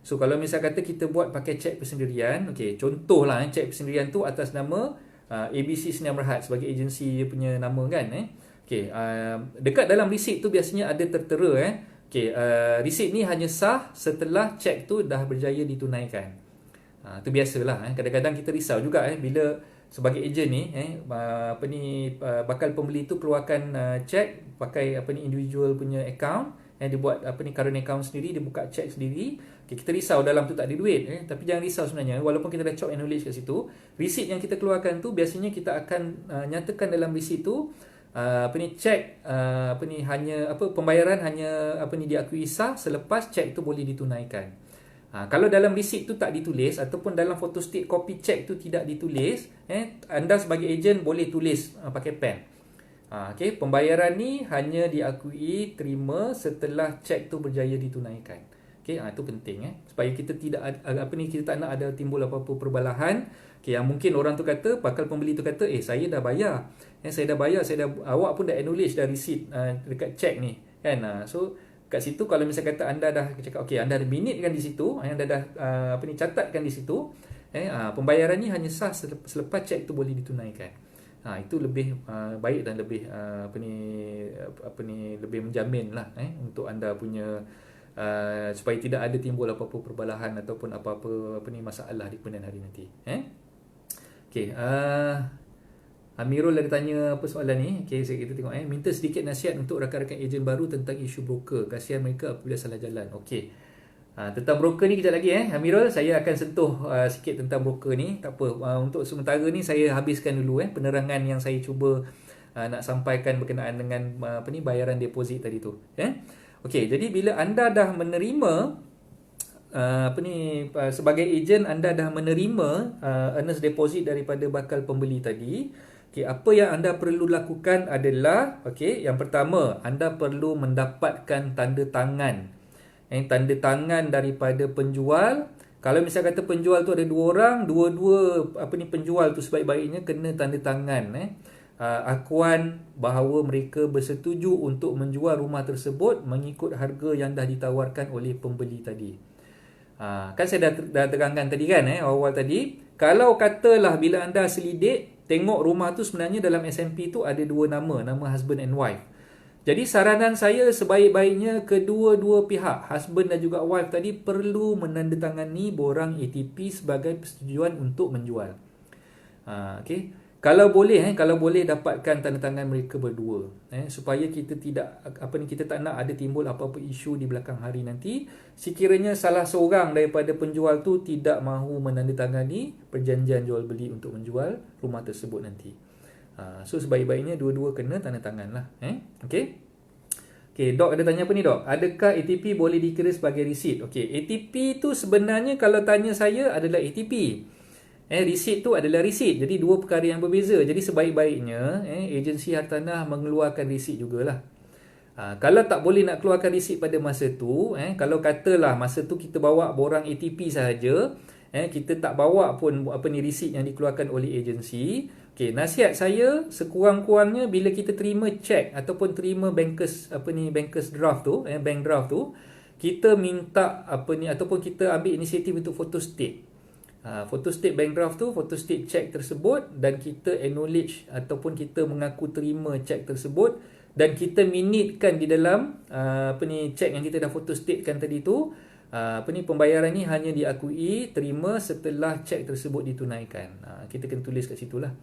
Speaker 1: So kalau misal kata kita buat pakai cek persendirian, contohlah cek persendirian tu atas nama ABC Sdn Bhd sebagai agensi dia punya nama kan. Dekat dalam receipt tu biasanya ada tertera receipt ni hanya sah setelah cek tu dah berjaya ditunaikan. Tu biasalah. Kadang-kadang kita risau juga bila sebagai ejen ni bakal pembeli tu keluarkan cek pakai individual punya account, dia buat current account sendiri, dia buka cek sendiri. Kita risau dalam tu tak ada duit. Tapi jangan risau sebenarnya, walaupun kita dah chop acknowledge kat situ, receipt yang kita keluarkan tu biasanya kita akan nyatakan dalam receipt tu cek hanya pembayaran hanya diakui sah selepas cek tu boleh ditunaikan. Kalau dalam receipt tu tak ditulis ataupun dalam photo state copy cek tu tidak ditulis, anda sebagai ejen boleh tulis pakai pen. Pembayaran ni hanya diakui terima setelah cek tu berjaya ditunaikan. Itu penting supaya kita tidak kita tak nak ada timbul apa-apa perbalahan. Yang mungkin orang tu kata, bakal pembeli tu kata, saya dah bayar. Saya dah bayar, awak pun dah acknowledge dah receipt dekat cek ni kan. So kat situ kalau misal kata anda dah cakap anda dah minitkan di situ, anda dah catatkan di situ, pembayaran ni hanya sah selepas cek tu boleh ditunaikan. Itu lebih baik dan lebih lebih menjamin lah untuk anda punya supaya tidak ada timbul apa-apa perbalahan ataupun apa-apa masalah di kemudian hari nanti. Amirul ada tanya apa soalan ni. Kita tengok minta sedikit nasihat untuk rakan-rakan ejen baru tentang isu broker. Kasihan mereka apabila salah jalan. Tentang broker ni kejap lagi Amirul, saya akan sentuh sikit tentang broker ni. Tak apa, untuk sementara ni saya habiskan dulu penerangan yang saya cuba nak sampaikan berkenaan dengan bayaran deposit tadi tu. Jadi bila anda dah menerima sebagai ejen, anda dah menerima earnest deposit daripada bakal pembeli tadi. Apa yang anda perlu lakukan adalah yang pertama, anda perlu mendapatkan tanda tangan. Tanda tangan daripada penjual. Kalau misal kata penjual tu ada dua orang, dua-dua penjual tu sebaik-baiknya kena tanda tangan akuan bahawa mereka bersetuju untuk menjual rumah tersebut mengikut harga yang dah ditawarkan oleh pembeli tadi. Kan saya dah terangkan tadi kan awal tadi, kalau katalah bila anda selidik tengok rumah tu sebenarnya dalam SMP tu ada dua nama husband and wife. Jadi saranan saya sebaik-baiknya kedua-dua pihak, husband dan juga wife tadi, perlu menandatangani borang ATP sebagai persetujuan untuk menjual. Kalau boleh dapatkan tanda tangan mereka berdua supaya kita tidak kita tak nak ada timbul apa-apa isu di belakang hari nanti sekiranya salah seorang daripada penjual tu tidak mahu menandatangani perjanjian jual beli untuk menjual rumah tersebut nanti. So sebaik-baiknya dua-dua kena tanda tangan lah. Dok ada tanya apa ni Dok? Adakah ATP boleh dikira sebagai receipt? ATP tu sebenarnya kalau tanya saya adalah ATP. Receipt tu adalah receipt. Jadi dua perkara yang berbeza. Jadi sebaik-baiknya agensi hartanah mengeluarkan receipt jugalah. Kalau tak boleh nak keluarkan resit pada masa tu, kalau katalah masa tu kita bawa borang ATP sahaja, kita tak bawa pun resit yang dikeluarkan oleh agensi. Okey, nasihat saya sekurang-kurangnya bila kita terima cek ataupun terima bankers draft tu, bank draft tu, kita minta ataupun kita ambil inisiatif untuk photostate. Photostate bank draft tu, photostate cek tersebut, dan kita acknowledge ataupun kita mengaku terima cek tersebut, dan kita minitkan di dalam cek yang kita dah photostatekan tadi tu, pembayaran ni hanya diakui terima setelah cek tersebut ditunaikan. Kita kena tulis kat situ lah.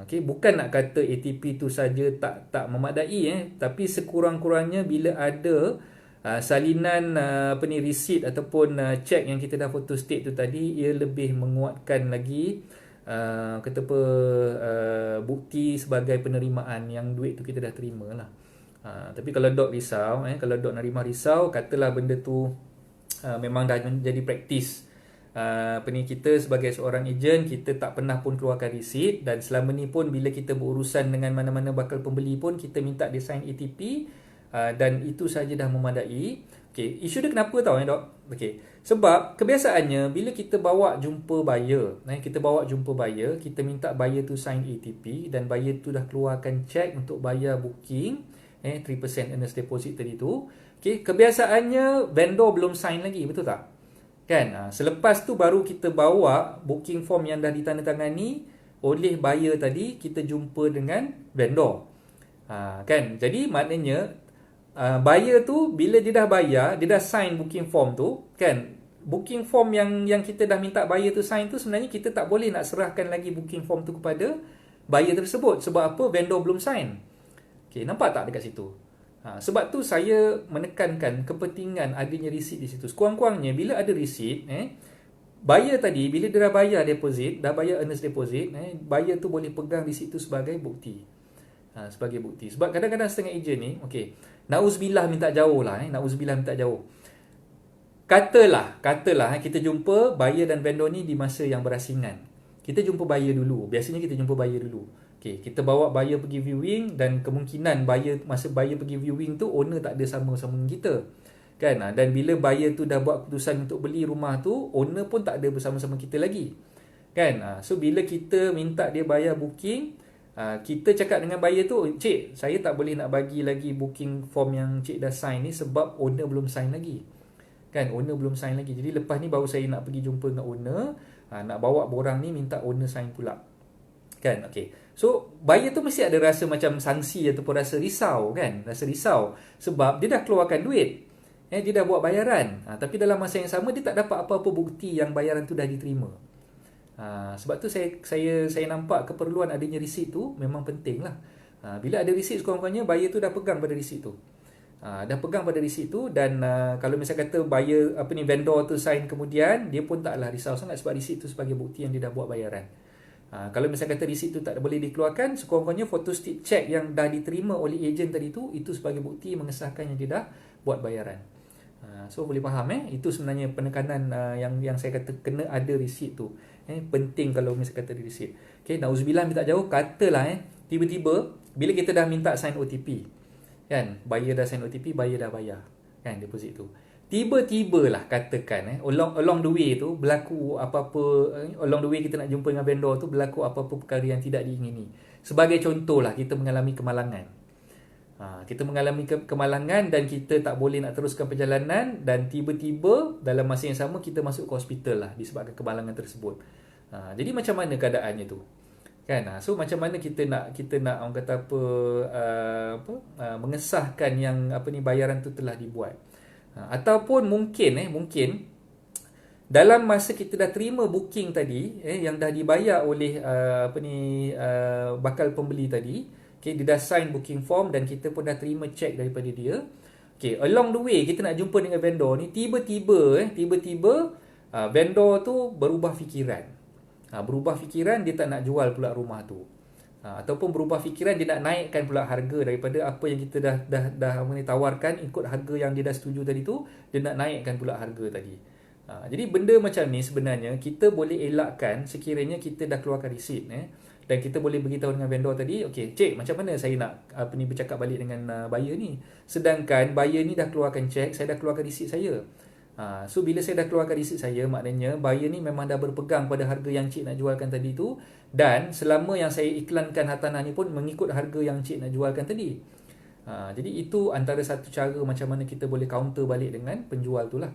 Speaker 1: Okay, bukan nak kata ATP tu saja tak memadai, tapi sekurang-kurangnya bila ada salinan resit ataupun cek yang kita dah photostate tu tadi, ia lebih menguatkan lagi bukti sebagai penerimaan yang duit tu kita dah terima lah. Tapi kalau dok risau, kalau dok nerima risau, katalah benda tu memang dah menjadi praktis, kita sebagai seorang ejen, kita tak pernah pun keluarkan resit, dan selama ni pun bila kita berurusan dengan mana-mana bakal pembeli pun kita minta dia sign ATP, dan itu saja dah memadai. Okay, isu dia kenapa tahu dok? Okay, sebab kebiasaannya bila kita bawa jumpa buyer, kita minta buyer tu sign ATP, dan buyer tu dah keluarkan cek untuk bayar booking 3% earnest deposit tadi tu. Okay, kebiasaannya vendor belum sign lagi, betul tak? Kan? Selepas tu baru kita bawa booking form yang dah ditandatangani oleh buyer tadi, kita jumpa dengan vendor. Kan? Jadi maknanya buyer tu bila dia dah bayar, dia dah sign booking form tu, kan? Booking form yang kita dah minta buyer tu sign tu, sebenarnya kita tak boleh nak serahkan lagi booking form tu kepada buyer tersebut. Sebab apa? Vendor belum sign. Okay, nampak tak dekat situ? Sebab tu saya menekankan kepentingan adanya resit di situ. Sekurang-kurangnya bila ada resit, buyer tadi bila dia dah bayar deposit, dah bayar earnest deposit, buyer tu boleh pegang resit tu sebagai bukti. Sebab kadang-kadang setengah ejen ni, okey, na'uzubillah minta jauh lah, Katalah kita jumpa buyer dan vendor ni di masa yang berasingan. Kita jumpa buyer dulu. Biasanya kita jumpa buyer dulu. Okey, kita bawa buyer pergi viewing, dan kemungkinan masa buyer pergi viewing tu owner tak ada sama-sama dengan kita. Kan? Dan bila buyer tu dah buat keputusan untuk beli rumah tu, owner pun tak ada bersama-sama kita lagi. Kan? So bila kita minta dia bayar booking, kita cakap dengan buyer tu, "Cik, saya tak boleh nak bagi lagi booking form yang cik dah sign ni sebab owner belum sign lagi." Kan, owner belum sign lagi. Jadi lepas ni baru saya nak pergi jumpa dengan owner, nak bawa borang ni minta owner sign pula. Kan, okey. So buyer tu mesti ada rasa macam sangsi ataupun rasa risau, kan? Rasa risau sebab dia dah keluarkan duit. Dia dah buat bayaran. Tapi dalam masa yang sama dia tak dapat apa-apa bukti yang bayaran tu dah diterima. Sebab tu saya nampak keperluan adanya resit tu memang penting lah. Bila ada resit, sekurang-kurangnya buyer tu dah pegang pada resit tu. Dan kalau misalnya kata buyer vendor tu sign kemudian, dia pun taklah risau sangat sebab resit tu sebagai bukti yang dia dah buat bayaran. Kalau misalnya kata resit tu tak boleh dikeluarkan, sekurang-kurangnya photostate check yang dah diterima oleh ejen tadi tu, itu sebagai bukti mengesahkan yang dia dah buat bayaran. So boleh faham itu sebenarnya penekanan yang saya kata kena ada resit tu. Penting kalau misalnya kata ada resit. Okey, na'uzubillah minta jauh, katalah tiba-tiba bila kita dah minta sign OTP, kan, buyer dah sign OTP, buyer dah bayar kan deposit tu. Tiba-tibalah katakan along the way tu berlaku apa-apa, along the way kita nak jumpa dengan vendor tu berlaku apa-apa perkara yang tidak diingini. Sebagai contohlah, kita mengalami kemalangan. Kita mengalami kemalangan dan kita tak boleh nak teruskan perjalanan, dan tiba-tiba dalam masa yang sama kita masuk ke hospital lah disebabkan kemalangan tersebut. Jadi macam mana keadaannya tu? Kan? So macam mana kita nak orang kata mengesahkan yang bayaran tu telah dibuat. Ataupun mungkin dalam masa kita dah terima booking tadi yang dah dibayar oleh bakal pembeli tadi, dia dah sign booking form dan kita pun dah terima cek daripada dia. Along the way kita nak jumpa dengan vendor ni, tiba-tiba vendor tu berubah fikiran. Dia tak nak jual pula rumah tu. Ataupun berubah fikiran, dia nak naikkan pula harga daripada apa yang kita dah tawarkan, ikut harga yang dia dah setuju tadi tu, dia nak naikkan pula harga tadi. Jadi benda macam ni sebenarnya kita boleh elakkan sekiranya kita dah keluarkan resit.
Speaker 2: dan kita boleh beritahu dengan vendor tadi, okey cik, macam mana saya nak bercakap balik dengan buyer ni, sedangkan buyer ni dah keluarkan cek, saya dah keluarkan resit saya. So bila saya dah keluarkan resit saya, maknanya buyer ni memang dah berpegang pada harga yang cik nak jualkan tadi tu, dan selama yang saya iklankan hartanah ni pun mengikut harga yang cik nak jualkan tadi. Jadi itu antara satu cara macam mana kita boleh counter balik dengan penjual tu lah,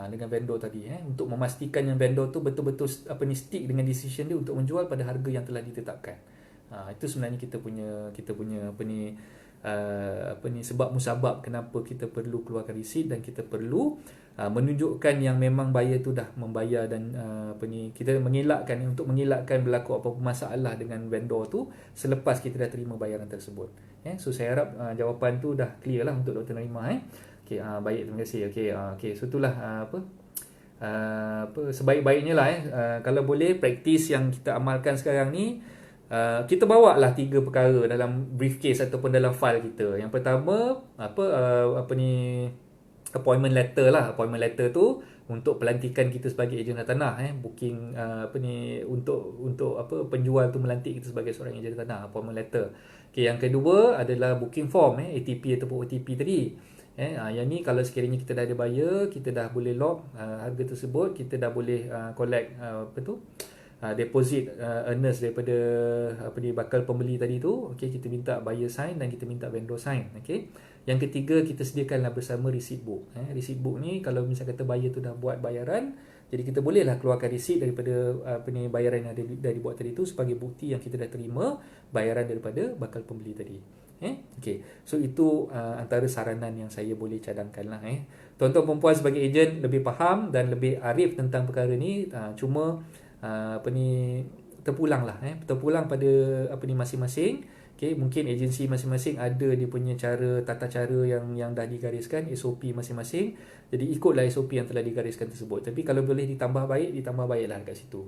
Speaker 2: dengan vendor tadi, untuk memastikan yang vendor tu betul-betul stick dengan decision dia untuk menjual pada harga yang telah ditetapkan. Itu sebenarnya kita punya sebab musabab kenapa kita perlu keluarkan resit, dan kita perlu menunjukkan yang memang buyer tu dah membayar, dan kita untuk mengelakkan berlaku apa-apa masalah dengan vendor tu selepas kita dah terima bayaran tersebut. So saya harap jawapan tu dah clear lah untuk Dr. Naimah. Okey, baik, terima kasih. Okey, so itulah sebaik-baiknya lah kalau boleh praktis yang kita amalkan sekarang ni, kita bawa lah 3 perkara dalam briefcase ataupun dalam file kita. Yang pertama appointment letter lah. Appointment letter tu untuk pelantikan kita sebagai ejen hartanah, booking untuk penjual tu melantik kita sebagai seorang ejen hartanah, appointment letter. Okey, yang kedua adalah booking form, ATP ataupun OTP tadi. Yang ni kalau sekiranya kita dah ada buyer, kita dah boleh lock harga tersebut, kita dah boleh collect deposit earnest daripada bakal pembeli tadi tu. Okey, kita minta buyer sign dan kita minta vendor sign. Okey. Yang ketiga, kita sediakanlah bersama receipt book. Receipt book ni kalau misalnya kata buyer tu dah buat bayaran, jadi kita bolehlah keluarkan receipt daripada bayaran yang dah dibuat tadi tu sebagai bukti yang kita dah terima bayaran daripada bakal pembeli tadi. Okey. So itu antara saranan yang saya boleh cadangkan lah. Tuan-tuan perempuan sebagai ejen lebih faham dan lebih arif tentang perkara ni, cuma terpulang pada masing-masing. Okay, mungkin agensi masing-masing ada dia punya tata cara yang dah digariskan, SOP masing-masing. Jadi ikutlah SOP yang telah digariskan tersebut. Tapi kalau boleh ditambah baiklah kat situ.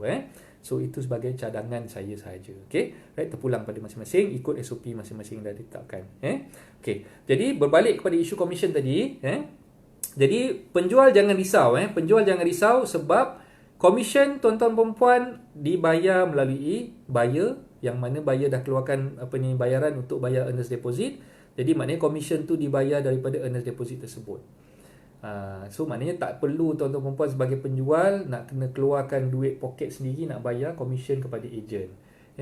Speaker 2: So itu sebagai cadangan saya sahaja. Okay, right, terpulang pada masing-masing, ikut SOP masing-masing dah ditetapkan. Okay, jadi berbalik kepada isu komisen tadi. Jadi penjual jangan risau, sebab komisen tuan-tuan perempuan dibayar melalui buyer, yang mana buyer dah keluarkan bayaran untuk bayar earnest deposit. Jadi maknanya komisen tu dibayar daripada earnest deposit tersebut. So maknanya tak perlu tuan-tuan perempuan sebagai penjual nak kena keluarkan duit poket sendiri nak bayar komisen kepada ejen.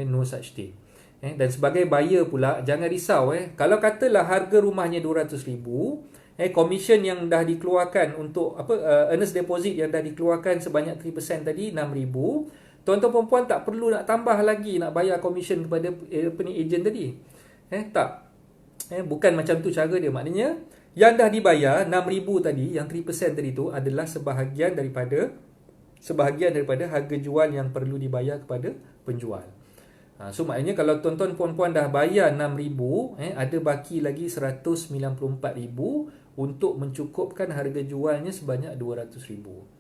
Speaker 2: No such thing. Dan sebagai buyer pula, jangan risau. Kalau katalah harga rumahnya 200,000, komisen yang dah dikeluarkan untuk earnest deposit yang dah dikeluarkan sebanyak 3% tadi 6,000, tuan-tuan perempuan tak perlu nak tambah lagi nak bayar komisen kepada ejen tadi. Tak. Bukan macam tu cara dia. Maknanya yang dah dibayar 6,000 tadi, yang 3% tadi tu adalah sebahagian daripada harga jual yang perlu dibayar kepada penjual. So maknanya kalau tuan-tuan puan-puan dah bayar 6,000, ada baki lagi 194,000 untuk mencukupkan harga jualnya sebanyak 200,000.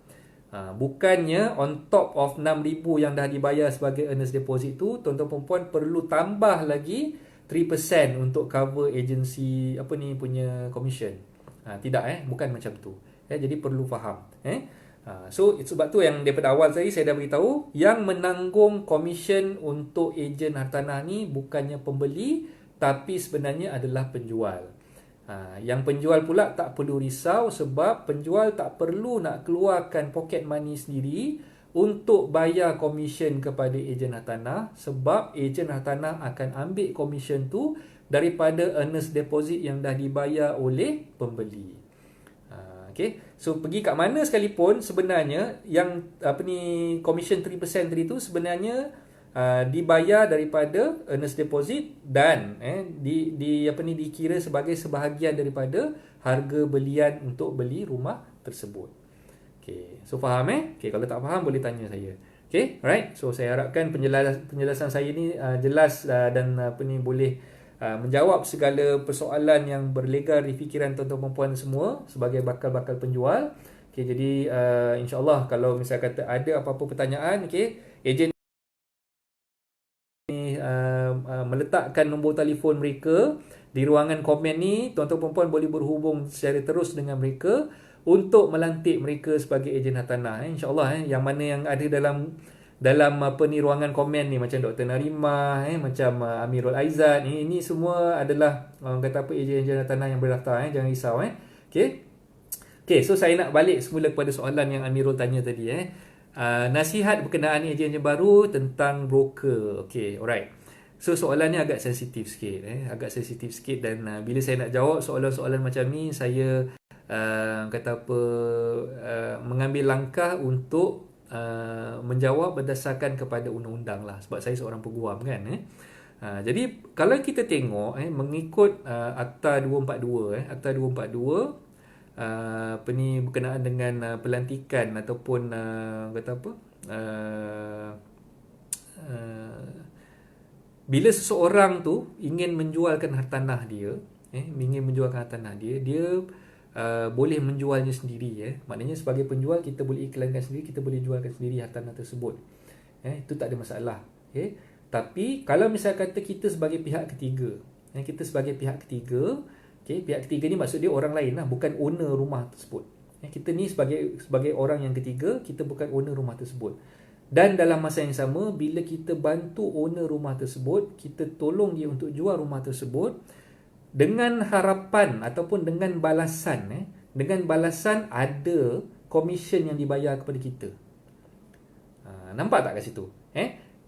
Speaker 2: Bukannya on top of 6,000 yang dah dibayar sebagai earnest deposit tu, tuan-tuan perempuan perlu tambah lagi 3% untuk cover agensi punya commission. Tidak, bukan macam tu. Jadi perlu faham. So sebab tu yang daripada awal tadi saya dah beritahu, yang menanggung commission untuk ejen hartanah ni bukannya pembeli, tapi sebenarnya adalah penjual. Yang penjual pula tak perlu risau, sebab penjual tak perlu nak keluarkan pocket money sendiri untuk bayar komisen kepada ejen hartanah, sebab ejen hartanah akan ambil komisen tu daripada earnest deposit yang dah dibayar oleh pembeli. Okay, so pergi kat mana sekalipun, sebenarnya yang komisen 3% tadi tu sebenarnya dibayar daripada earnest deposit, dan dikira sebagai sebahagian daripada harga belian untuk beli rumah tersebut. Okay, so faham Okay, kalau tak faham boleh tanya saya. Okay, alright. So saya harapkan penjelasan saya ni jelas dan boleh menjawab segala persoalan yang berlegar di fikiran tuan-tuan perempuan semua sebagai bakal-bakal penjual. Okay, jadi insyaAllah kalau misalnya kata ada apa-apa pertanyaan, ejen meletakkan nombor telefon mereka di ruangan komen ni. Tuan-tuan perempuan boleh berhubung secara terus dengan mereka untuk melantik mereka sebagai ejen hartanah. InsyaAllah yang mana yang ada dalam apa ni ruangan komen ni, macam Dr. Narimah, macam Amirul Aizat, ini semua adalah orang kata apa, ejen-ejen tanah yang berdaftar, jangan risau. Okay, so saya nak balik semula kepada soalan yang Amirul tanya tadi. Nasihat berkenaan ejen-ejen baru tentang broker. Okay, alright. So soalan ni agak sensitif sikit, dan bila saya nak jawab soalan-soalan macam ni, saya mengambil langkah untuk menjawab berdasarkan kepada undang-undang lah, sebab saya seorang peguam kan. Jadi kalau kita tengok mengikut Akta 242, berkenaan dengan pelantikan ataupun bila seseorang tu ingin menjualkan hartanah dia, dia boleh menjualnya sendiri. Maknanya sebagai penjual, kita boleh iklankan sendiri, kita boleh jualkan sendiri hartanah tersebut. Itu tak ada masalah. Tapi kalau misal kata kita sebagai pihak ketiga, pihak ketiga ni maksud dia orang lain lah, bukan owner rumah tersebut. Kita ni sebagai orang yang ketiga, kita bukan owner rumah tersebut. Dan dalam masa yang sama, bila kita bantu owner rumah tersebut, kita tolong dia untuk jual rumah tersebut dengan harapan ataupun dengan balasan, ada komisen yang dibayar kepada kita. Nampak tak kat situ?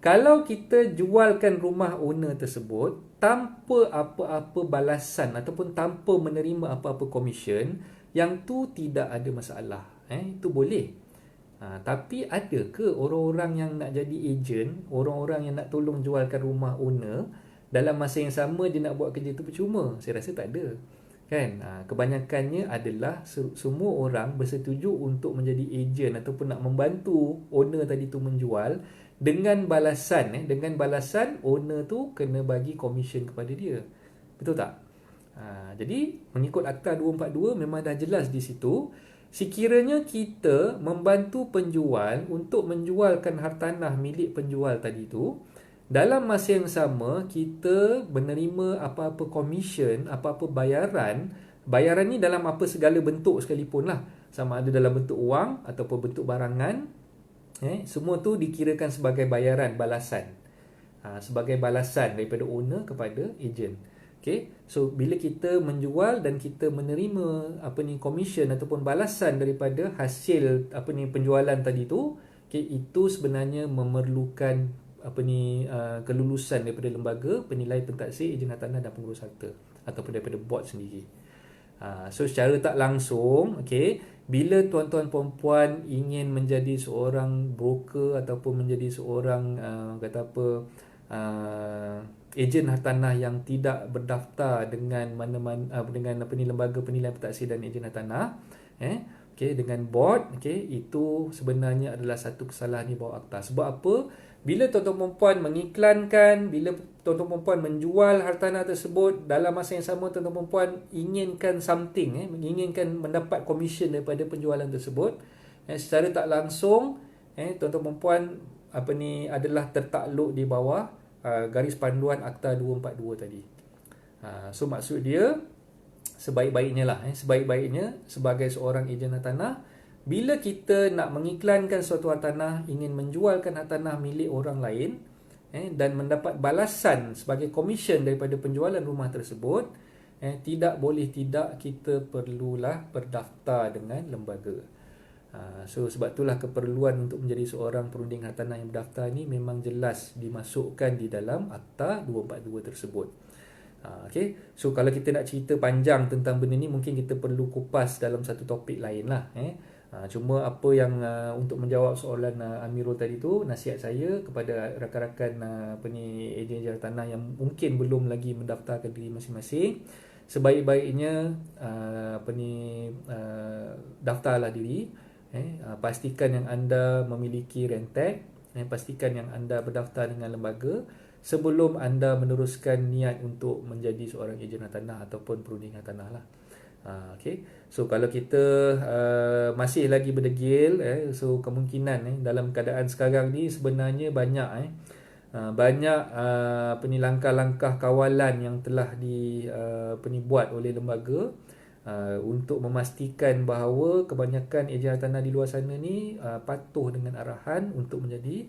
Speaker 2: Kalau kita jualkan rumah owner tersebut tanpa apa-apa balasan ataupun tanpa menerima apa-apa komisen, yang tu tidak ada masalah. Itu boleh. Tapi ada ke orang-orang yang nak jadi ejen, orang-orang yang nak tolong jualkan rumah owner, dalam masa yang sama dia nak buat kerja tu percuma? Saya rasa tak ada. Kan? Kebanyakannya adalah semua orang bersetuju untuk menjadi ejen ataupun nak membantu owner tadi tu menjual, dengan balasan owner tu kena bagi komisen kepada dia. Betul tak? Jadi mengikut Akta 242 memang dah jelas di situ, sekiranya kita membantu penjual untuk menjualkan hartanah milik penjual tadi tu, dalam masa yang sama kita menerima apa-apa komisen, apa-apa bayaran ni dalam apa segala bentuk sekalipun lah, sama ada dalam bentuk wang ataupun bentuk barangan, semua tu dikirakan sebagai bayaran, balasan. Sebagai balasan daripada owner kepada ejen. Okay? So bila kita menjual dan kita menerima komisen ataupun balasan daripada hasil penjualan tadi tu, itu sebenarnya memerlukan kelulusan daripada lembaga penilai pentaksir ejen hartanah dan pengurus harta ataupun daripada board sendiri. So secara tak langsung, bila tuan-tuan perempuan ingin menjadi seorang broker ataupun menjadi seorang ejen hartanah yang tidak berdaftar dengan lembaga penilaian pentaksir dan ejen hartanah, dengan board, itu sebenarnya adalah satu kesalahan di bawah akta. Sebab apa? Bila tuan-tuan perempuan mengiklankan, bila tuan-tuan perempuan menjual hartanah tersebut, dalam masa yang sama tuan-tuan perempuan inginkan something, menginginkan mendapat komisen daripada penjualan tersebut, secara tak langsung, tuan-tuan perempuan adalah tertakluk di bawah garis panduan Akta 242 tadi. So maksud dia, sebaik-baiknya sebagai seorang ejen hartanah, bila kita nak mengiklankan suatu hartanah, ingin menjualkan hartanah milik orang lain, dan mendapat balasan sebagai komisen daripada penjualan rumah tersebut, tidak kita perlulah berdaftar dengan lembaga. So sebab itulah keperluan untuk menjadi seorang perunding hartanah yang berdaftar ni memang jelas dimasukkan di dalam Akta 242 tersebut. So kalau kita nak cerita panjang tentang benda ni, mungkin kita perlu kupas dalam satu topik lain lah. Cuma apa yang untuk menjawab soalan Amirul tadi tu, nasihat saya kepada rakan-rakan ejen-ejen hartanah yang mungkin belum lagi mendaftarkan diri masing-masing, sebaik-baiknya daftarlah diri. Pastikan yang anda memiliki rentek, pastikan yang anda berdaftar dengan lembaga sebelum anda meneruskan niat untuk menjadi seorang ejen hartanah ataupun perunding hartanah lah. So kalau kita masih lagi berdegil, so kemungkinan dalam keadaan sekarang ni sebenarnya banyak langkah-langkah kawalan yang telah dibuat oleh lembaga untuk memastikan bahawa kebanyakan ejen hartanah di luar sana ni patuh dengan arahan untuk menjadi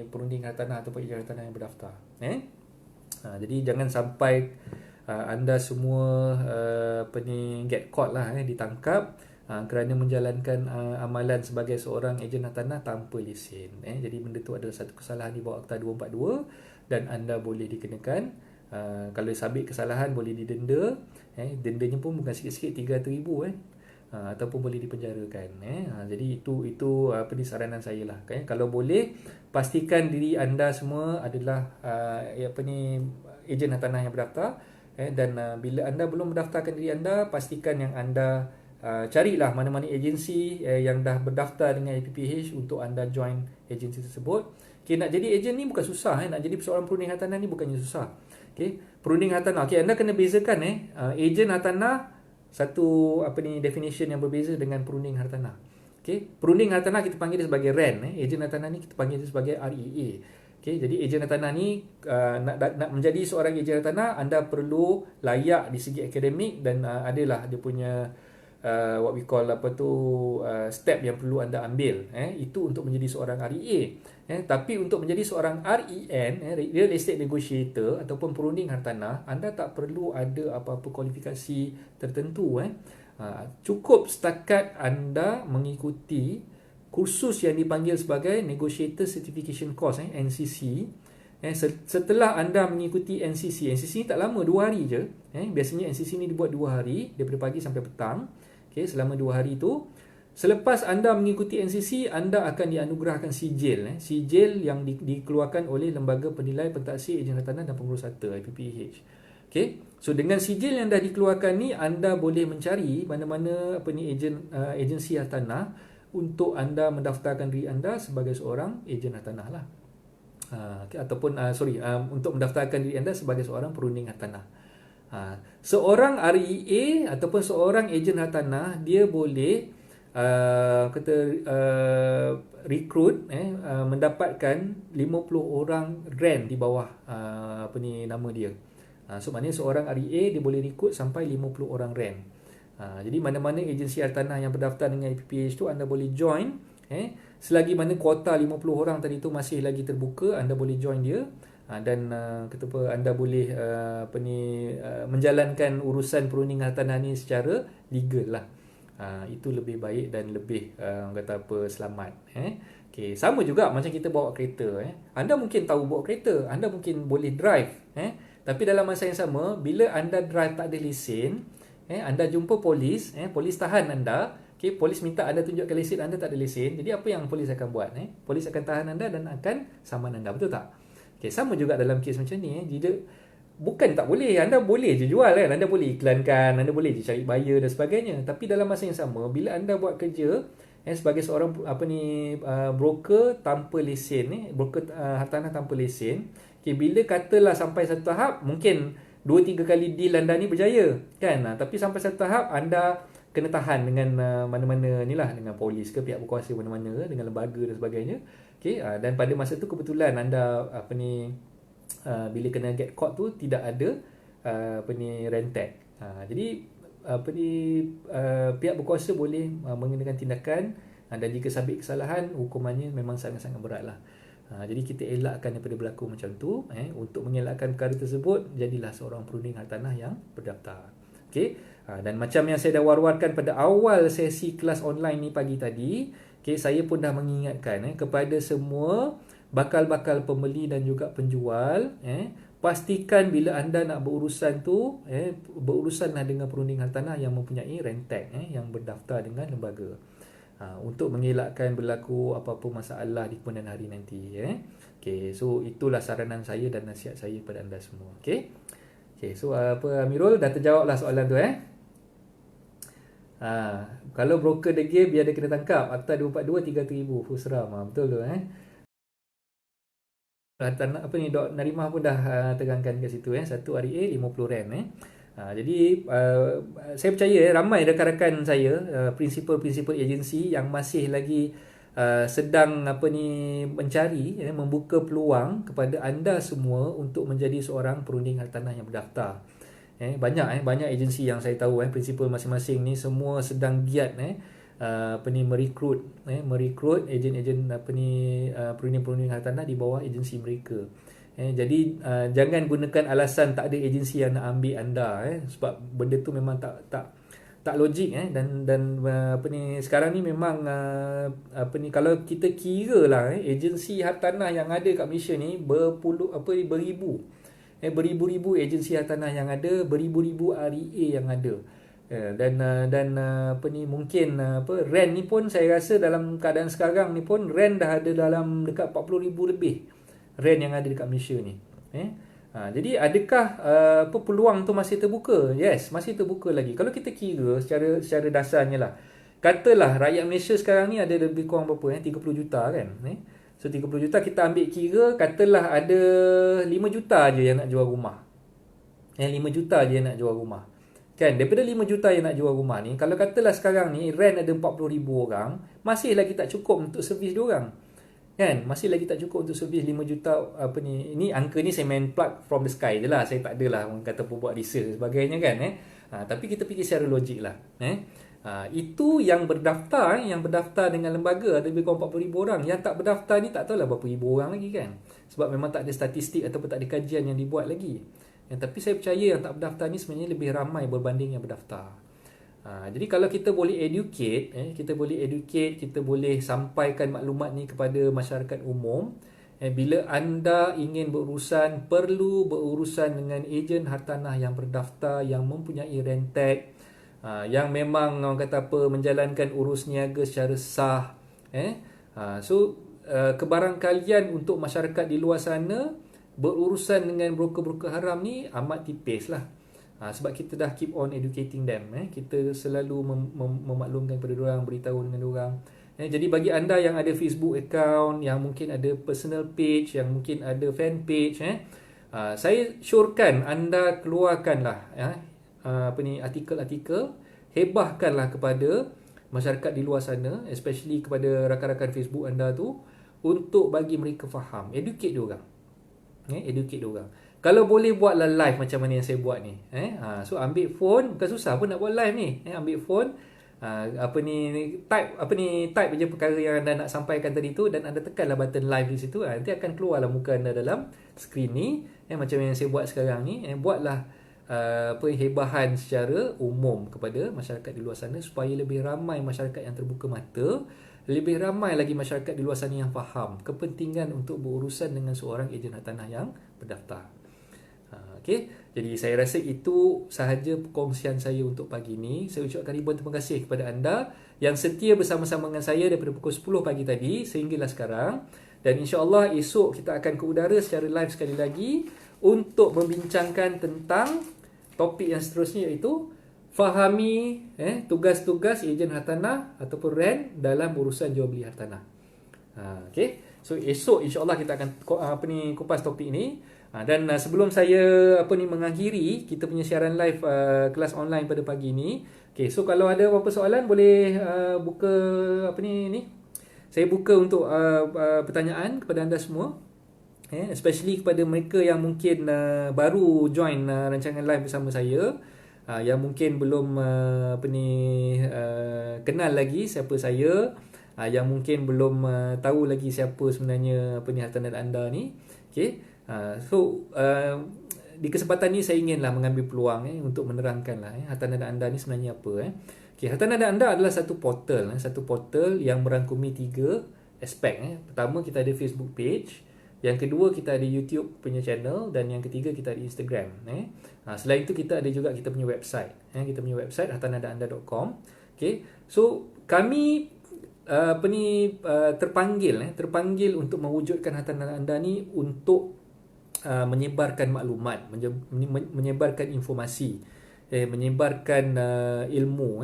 Speaker 2: perunding hartanah ataupun ejen hartanah yang berdaftar. Jadi jangan sampai anda semua get caught lah, ditangkap kerana menjalankan amalan sebagai seorang ejen hartanah tanpa lesen. Jadi benda tu adalah satu kesalahan di bawah Akta 242 dan anda boleh dikenakan. Kalau sabit kesalahan boleh didenda. Dendanya pun bukan sikit-sikit, 300,000 ataupun boleh dipenjarakan. Jadi itu saranan saya lah. Kalau boleh, pastikan diri anda semua adalah ejen hartanah yang berdaftar. Dan bila anda belum mendaftarkan diri anda, pastikan yang anda carilah mana-mana agensi yang dah berdaftar dengan APPH untuk anda join agensi tersebut. Nak jadi ejen ni bukan susah. Nak jadi seorang perunding hartanah ni bukannya susah. Perunding hartanah, anda kena bezakan ejen hartanah, satu definition yang berbeza dengan perunding hartanah. Perunding hartanah kita panggil dia sebagai REN. Ejen hartanah ni kita panggil dia sebagai REA. Jadi ejen hartanah ni nak menjadi seorang ejen hartanah, anda perlu layak di segi akademik dan adalah dia punya what we call step yang perlu anda ambil. Itu untuk menjadi seorang REA. Tapi untuk menjadi seorang REN, Real Estate Negotiator ataupun perunding hartanah, anda tak perlu ada apa-apa kualifikasi tertentu. Cukup setakat anda mengikuti kursus yang dipanggil sebagai Negotiator Certification Course, NCC. Setelah anda mengikuti NCC ni tak lama, 2 hari je. Biasanya NCC ni dibuat 2 hari, daripada pagi sampai petang. Selama 2 hari tu, selepas anda mengikuti NCC, anda akan dianugerahkan sijil. Sijil yang dikeluarkan oleh Lembaga Penilai Pentaksir Ejen Hartanah dan Pengurus Harta, IPPH. So dengan sijil yang dah dikeluarkan ni, anda boleh mencari mana-mana agensi hartanah untuk anda mendaftarkan diri anda sebagai seorang ejen hartanah lah. Untuk mendaftarkan diri anda sebagai seorang perunding hartanah. Seorang REA ataupun seorang ejen hartanah, dia boleh rekrut mendapatkan 50 orang REN di bawah nama dia. So maknanya seorang REA dia boleh rekrut sampai 50 orang REN. Jadi mana-mana agensi hartanah yang berdaftar dengan IPPH tu anda boleh join. Selagi mana kuota 50 orang tadi tu masih lagi terbuka, anda boleh join dia. Dan anda boleh menjalankan urusan perunding hartanah ni secara legal lah. Itu lebih baik dan lebih selamat. Sama juga macam kita bawa kereta. Anda mungkin tahu bawa kereta, anda mungkin boleh drive, tapi dalam masa yang sama, bila anda drive tak ada lesen, anda jumpa polis, polis tahan anda. Polis minta anda tunjukkan lesen, anda tak ada lesen. Jadi apa yang polis akan buat? Polis akan tahan anda dan akan saman anda, betul tak? Sama juga dalam kes macam ni. Jika bukan tak boleh, anda boleh je jual kan, anda boleh iklankan, anda boleh je cari buyer dan sebagainya. Tapi dalam masa yang sama, bila anda buat kerja sebagai seorang broker tanpa lesen, broker hartanah tanpa lesen, bila katalah sampai satu tahap, mungkin 2-3 kali deal anda ni berjaya kan, tapi sampai satu tahap anda kena tahan dengan mana-mana ni lah, dengan polis ke pihak berkuasa mana-mana, dengan lembaga dan sebagainya. Dan pada masa tu kebetulan anda bila kena get caught tu tidak ada rentek. Jadi pihak berkuasa boleh mengenakan tindakan, dan jika sabit kesalahan, hukumannya memang sangat-sangat berat lah. Jadi kita elakkan daripada berlaku macam tu. Untuk mengelakkan perkara tersebut, jadilah seorang perunding hartanah yang berdaftar. Dan macam yang saya dah war-warkan pada awal sesi kelas online ni pagi tadi, saya pun dah mengingatkan kepada semua bakal-bakal pembeli dan juga penjual, pastikan bila anda nak berurusan tu, berurusanlah dengan perunding hartanah yang mempunyai rentek, yang berdaftar dengan lembaga, untuk mengelakkan berlaku apa-apa masalah di kemudian hari nanti. So itulah saranan saya dan nasihat saya kepada anda semua. So Amirul dah terjawablah soalan tu. Kalau broker degil biar dia kena tangkap, Akta 242 300,000 Fusram. Betul tu. Dok Narimah pun dah terangkan kat situ. Satu REA 50 REN. Jadi saya percaya ramai rakan-rakan saya, prinsipal-prinsipal agensi yang masih lagi sedang mencari, membuka peluang kepada anda semua untuk menjadi seorang perunding hartanah yang berdaftar. Banyak agensi yang saya tahu, prinsipal masing-masing ni semua sedang giat merekrut ejen-ejen perunding-perunding hartanah di bawah agensi mereka. Jadi jangan gunakan alasan tak ada agensi yang nak ambil anda, sebab benda tu memang tak logik, dan sekarang ni memang kalau kita kira lah, agensi hartanah yang ada kat Malaysia ni beribu-ribu agensi hartanah yang ada, beribu-ribu REA yang ada. Dan mungkin rent ni pun saya rasa dalam keadaan sekarang ni pun rent dah ada dalam dekat 40,000 lebih rent yang ada dekat Malaysia ni. Jadi adakah peluang tu masih terbuka? Yes, masih terbuka lagi. Kalau kita kira secara dasarnya lah, katalah rakyat Malaysia sekarang ni ada lebih kurang berapa 30 juta kan. So 30 juta kita ambil kira, katalah ada 5 juta je yang nak jual rumah. 5 juta je yang nak jual rumah. Kan, daripada 5 juta yang nak jual rumah ni, kalau katalah sekarang ni rent ada 40,000 orang, masih lagi tak cukup untuk servis diorang. Kan, masih lagi tak cukup untuk servis 5 juta ni angka ni saya main plug from the sky je lah. Saya tak adalah orang kata buat research dan sebagainya kan. Tapi kita fikir secara logik lah. Itu yang berdaftar dengan lembaga ada lebih kurang 40,000 orang. Yang tak berdaftar ni tak tahulah berapa ribu orang lagi kan. Sebab memang tak ada statistik ataupun tak ada kajian yang dibuat lagi. Tapi saya percaya yang tak berdaftar ni sebenarnya lebih ramai berbanding yang berdaftar. Jadi kalau kita boleh educate, kita boleh sampaikan maklumat ni kepada masyarakat umum. Bila anda ingin berurusan, perlu berurusan dengan ejen hartanah yang berdaftar, yang mempunyai rentek, yang memang orang kata menjalankan urus niaga secara sah. Kebarangkalian untuk masyarakat di luar sana berurusan dengan broker-broker haram ni amat tipis lah. Sebab kita dah keep on educating them. Kita selalu memaklumkan kepada diorang, beritahu dengan diorang. Jadi bagi anda yang ada Facebook account, yang mungkin ada personal page, yang mungkin ada fan page, saya syorkan anda keluarkanlah artikel-artikel, hebahkanlah kepada masyarakat di luar sana, especially kepada rakan-rakan Facebook anda tu, untuk bagi mereka faham, educate diorang. Educate diorang. Kalau boleh buatlah live macam mana yang saya buat ni. So ambil phone, bukan susah pun nak buat live ni. Ambil phone, type je perkara yang anda nak sampaikan tadi tu, dan anda tekanlah button live di situ. Nanti akan keluarlah muka anda dalam skrin ni. Macam yang saya buat sekarang ni. Buatlah hebahan secara umum kepada masyarakat di luar sana supaya lebih ramai masyarakat yang terbuka mata, lebih ramai lagi masyarakat di luar sana yang faham kepentingan untuk berurusan dengan seorang ejen hartanah yang berdaftar. Jadi saya rasa itu sahaja perkongsian saya untuk pagi ini. Saya ucapkan ribuan terima kasih kepada anda yang setia bersama-sama dengan saya daripada pukul 10 pagi tadi sehinggalah sekarang. Dan insya-Allah esok kita akan ke udara secara live sekali lagi untuk membincangkan tentang topik yang seterusnya, iaitu fahami tugas-tugas ejen hartanah ataupun rent dalam urusan jual beli hartanah. So esok insya-Allah kita akan kupas topik ini. Dan sebelum saya mengakhiri kita punya siaran live kelas online pada pagi ini. So kalau ada apa-apa soalan boleh buka ni. Saya buka untuk pertanyaan kepada anda semua. Especially kepada mereka yang mungkin baru join rancangan live bersama saya, yang mungkin belum kenal lagi siapa saya, yang mungkin belum tahu lagi siapa sebenarnya hartanah anda ni. Di kesempatan ni saya inginlah mengambil peluang untuk menerangkanlah hartanah anda ni sebenarnya apa. Hartanah anda adalah satu portal yang merangkumi 3 aspek. Pertama, kita ada Facebook page. Yang kedua, kita ada YouTube punya channel. Dan yang ketiga, kita ada Instagram. Selain itu, kita ada juga kita punya website. Kita punya website hartanahanda.com. So kami terpanggil untuk mewujudkan hartanah anda ni untuk menyebarkan maklumat, menyebarkan informasi, menyebarkan ilmu,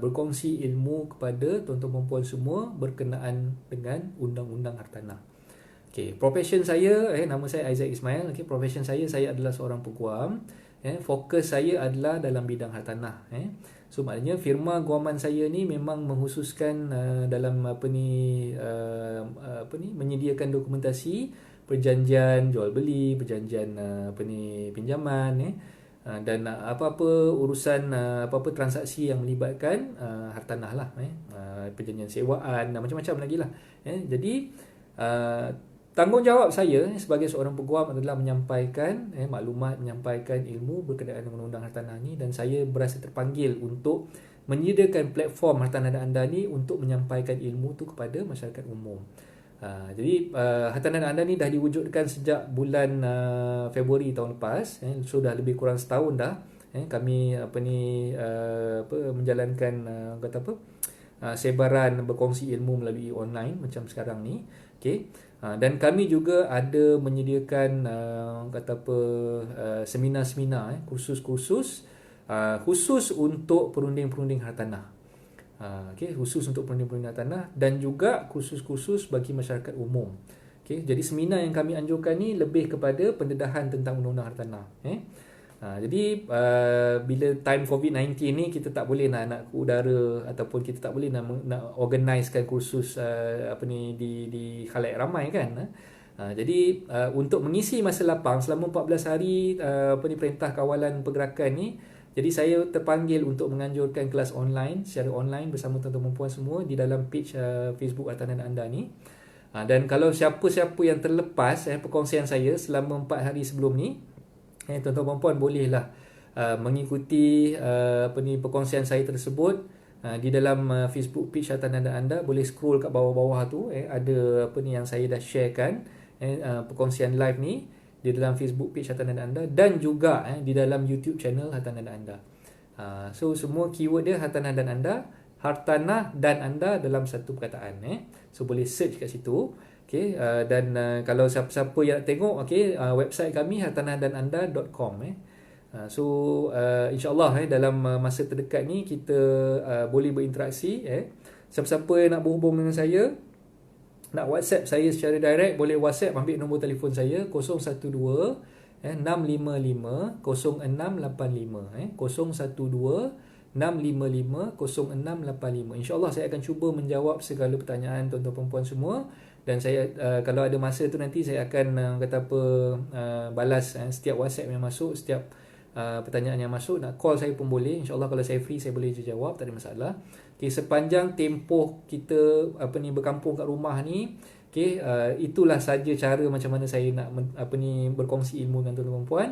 Speaker 2: berkongsi ilmu kepada tuan-tuan dan puan semua berkenaan dengan undang-undang hartanah. Profession saya, nama saya Aizat Ismail. Profession saya adalah seorang peguam. Fokus saya adalah dalam bidang hartanah. So maknanya firma guaman saya ni memang menghususkan dalam menyediakan dokumentasi perjanjian jual beli, perjanjian pinjaman, Dan apa-apa urusan apa-apa transaksi yang melibatkan hartanah lah, perjanjian sewaan dan macam-macam lagi lah. Jadi tanggungjawab saya sebagai seorang peguam adalah menyampaikan maklumat, menyampaikan ilmu berkenaan dengan undang-undang hartanah ni, dan saya berasa terpanggil untuk menyediakan platform hartanah dan anda ni untuk menyampaikan ilmu tu kepada masyarakat umum. Jadi hartanah dan anda ni dah diwujudkan sejak bulan Februari tahun lepas. Sudah lebih kurang setahun dah. Kami menjalankan sebaran berkongsi ilmu melalui online macam sekarang ni. Okey. Dan kami juga ada menyediakan seminar-seminar, kursus-kursus khusus untuk perunding-perunding hartanah. Khusus untuk perunding-perunding hartanah, dan juga kursus-kursus bagi masyarakat umum. Jadi seminar yang kami anjurkan ni lebih kepada pendedahan tentang undang-undang hartanah. Jadi bila time COVID-19 ni kita tak boleh nak ke udara, ataupun kita tak boleh nak organisekan kursus di khalayak ramai kan. Jadi untuk mengisi masa lapang selama 14 hari perintah kawalan pergerakan ni, jadi saya terpanggil untuk menganjurkan kelas online, secara online bersama tuan-tuan perempuan semua di dalam page Facebook hartanah dan anda ni. Dan kalau siapa-siapa yang terlepas perkongsian saya selama 4 hari sebelum ni, tuan-tuan perempuan bolehlah mengikuti perkongsian saya tersebut di dalam Facebook page hartanah dan anda. Boleh scroll kat bawah-bawah tu, ada yang saya dah sharekan, perkongsian live ni di dalam Facebook page hartanah dan anda, dan juga di dalam YouTube channel hartanah dan anda. So semua keyword dia hartanah dan anda, hartanah dan anda dalam satu perkataan. So boleh search kat situ. Dan kalau siapa-siapa yang nak tengok, website kami hartanahdananda.com. So insyaAllah dalam masa terdekat ni kita boleh berinteraksi. Siapa-siapa yang nak berhubung dengan saya, nak WhatsApp saya secara direct, boleh WhatsApp, ambil nombor telefon saya 012 655 0685, 012 655 0685. InsyaAllah saya akan cuba menjawab segala pertanyaan tuan-tuan perempuan semua. Dan saya kalau ada masa tu nanti saya akan balas setiap WhatsApp yang masuk, setiap pertanyaan yang masuk. Nak call saya pun boleh. InsyaAllah kalau saya free saya boleh jawab, tak ada masalah. Sepanjang tempoh kita berkampung kat rumah ni, itulah saja cara macam mana saya nak berkongsi ilmu dengan tuan-tuan perempuan.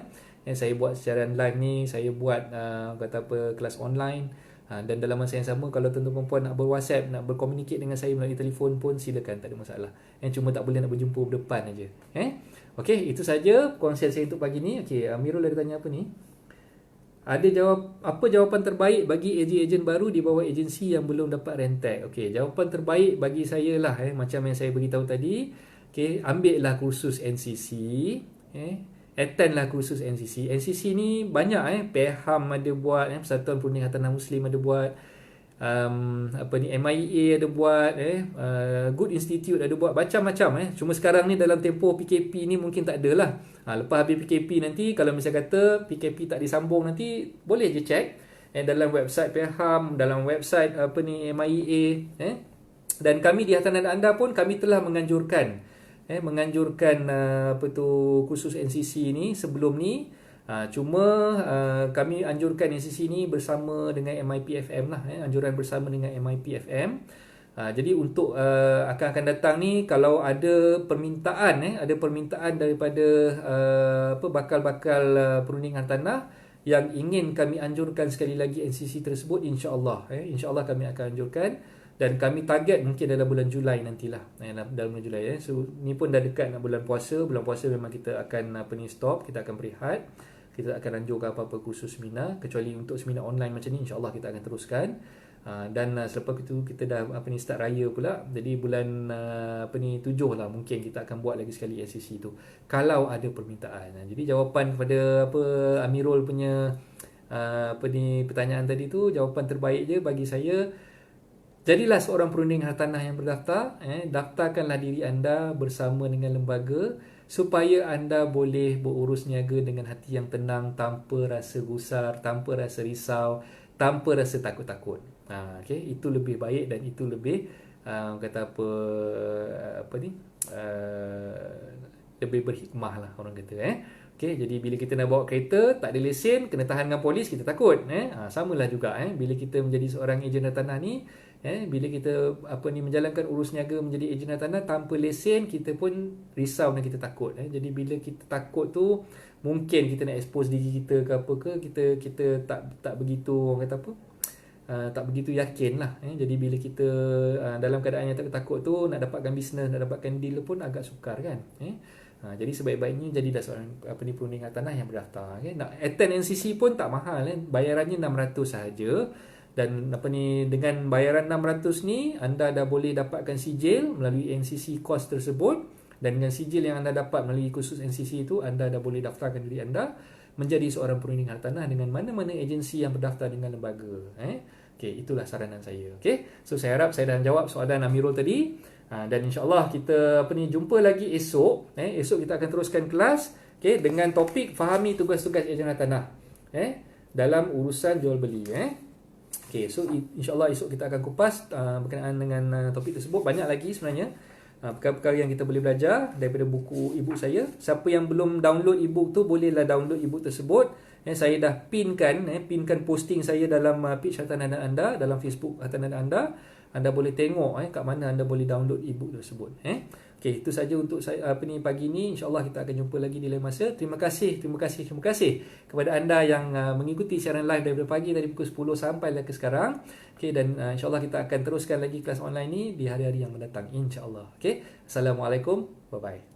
Speaker 2: Saya buat siaran live ni, saya buat kelas online. Dan dalam masa yang sama, kalau tuan-tuan perempuan nak ber-WhatsApp, nak berkomunikasi dengan saya melalui telefon pun silakan, tak ada masalah. Cuma tak boleh nak berjumpa berdepan aja. Okey, itu saja perkongsian saya untuk pagi ni. Amirul ada tanya apa ni? Apa jawapan terbaik bagi ejen-ejen baru di bawah agensi yang belum dapat rentek? Jawapan terbaik bagi saya lah, macam yang saya beritahu tadi. Ambil lah kursus NCC. Attend lah kursus NCC. NCC ni banyak PHAM ada buat, Persatuan Perunding Hartanah Muslim ada buat, MIA ada buat, Good Institute ada buat, macam-macam. Cuma sekarang ni dalam tempoh PKP ni mungkin tak ada lah. Lepas habis PKP nanti, kalau misalnya kata PKP tak disambung nanti, boleh je check dalam website PHAM, dalam website MIA. Dan kami di hartanah dan anda pun kami telah menganjurkan kursus NCC ni sebelum ni. Cuma kami anjurkan NCC ni bersama dengan MIPFM lah, anjuran bersama dengan MIPFM. Jadi untuk akan datang ni, kalau ada permintaan daripada bakal-bakal perunding hartanah yang ingin kami anjurkan sekali lagi NCC tersebut, insya-Allah kami akan anjurkan. Dan kami target mungkin dalam bulan Julai nantilah. Dalam bulan Julai. So ni pun dah dekat nak bulan puasa. Bulan puasa memang kita akan stop, kita akan berehat. Kita akan anjurkan apa-apa kursus seminar, kecuali untuk seminar online macam ni insya-Allah kita akan teruskan. Dan selepas itu kita dah start raya pula. Jadi bulan 7 lah mungkin kita akan buat lagi sekali NCC tu, kalau ada permintaan. Jadi jawapan kepada Amirul punya pertanyaan tadi tu, jawapan terbaik je bagi saya, jadilah seorang perunding hartanah yang berdaftar. Daftarkanlah diri anda bersama dengan lembaga, supaya anda boleh berurus niaga dengan hati yang tenang, tanpa rasa gusar, tanpa rasa risau, tanpa rasa takut-takut. Itu lebih baik dan itu lebih lebih berhikmah lah orang kata. Okey, jadi bila kita nak bawa kereta, tak ada lesen, kena tahan dengan polis, kita takut. Samalah juga bila kita menjadi seorang ejen tanah ni, bila kita menjalankan urus niaga menjadi ejen tanah tanpa lesen, kita pun risau dan kita takut. Jadi bila kita takut tu, mungkin kita nak expose diri kita ke apa ke, kita tak begitu, orang kata apa, tak begitu yakin lah. Jadi bila kita dalam keadaan yang takut tu, nak dapatkan bisnes, nak dapatkan deal pun agak sukar kan. Jadi sebaik-baiknya jadilah seorang perunding tanah yang berdaftar. Nak attend NCC pun tak mahal, bayarannya 600 sahaja. Dan dengan bayaran 600 ni, anda dah boleh dapatkan sijil melalui NCC course tersebut. Dan dengan sijil yang anda dapat melalui kursus NCC itu, anda dah boleh daftarkan diri anda menjadi seorang perunding hartanah dengan mana-mana agensi yang berdaftar dengan lembaga. Okey, itulah saranan saya. Okey, so saya harap saya dah jawab soalan Amirul tadi. Dan insyaAllah kita jumpa lagi esok. Esok kita akan teruskan kelas, okey, dengan topik fahami tugas-tugas ejen hartanah dalam urusan jual beli. Okey, so insyaAllah esok kita akan kupas berkenaan dengan topik tersebut. Banyak lagi sebenarnya perkara-perkara yang kita boleh belajar daripada buku e-book saya. Siapa yang belum download e-book tu, bolehlah download e-book tersebut. Saya dah pinkan posting saya dalam page hartanah dan anda, dalam Facebook hartanah dan anda. Anda boleh tengok kat mana anda boleh download e-book tersebut. Okey, itu saja untuk saya pagi ni. InsyaAllah kita akan jumpa lagi di lain masa. Terima kasih kepada anda yang mengikuti siaran live daripada pagi dari pukul 10 sampai ke sekarang. Okey, dan insyaAllah kita akan teruskan lagi kelas online ni di hari-hari yang mendatang, insyaAllah. Okey, Assalamualaikum, bye-bye.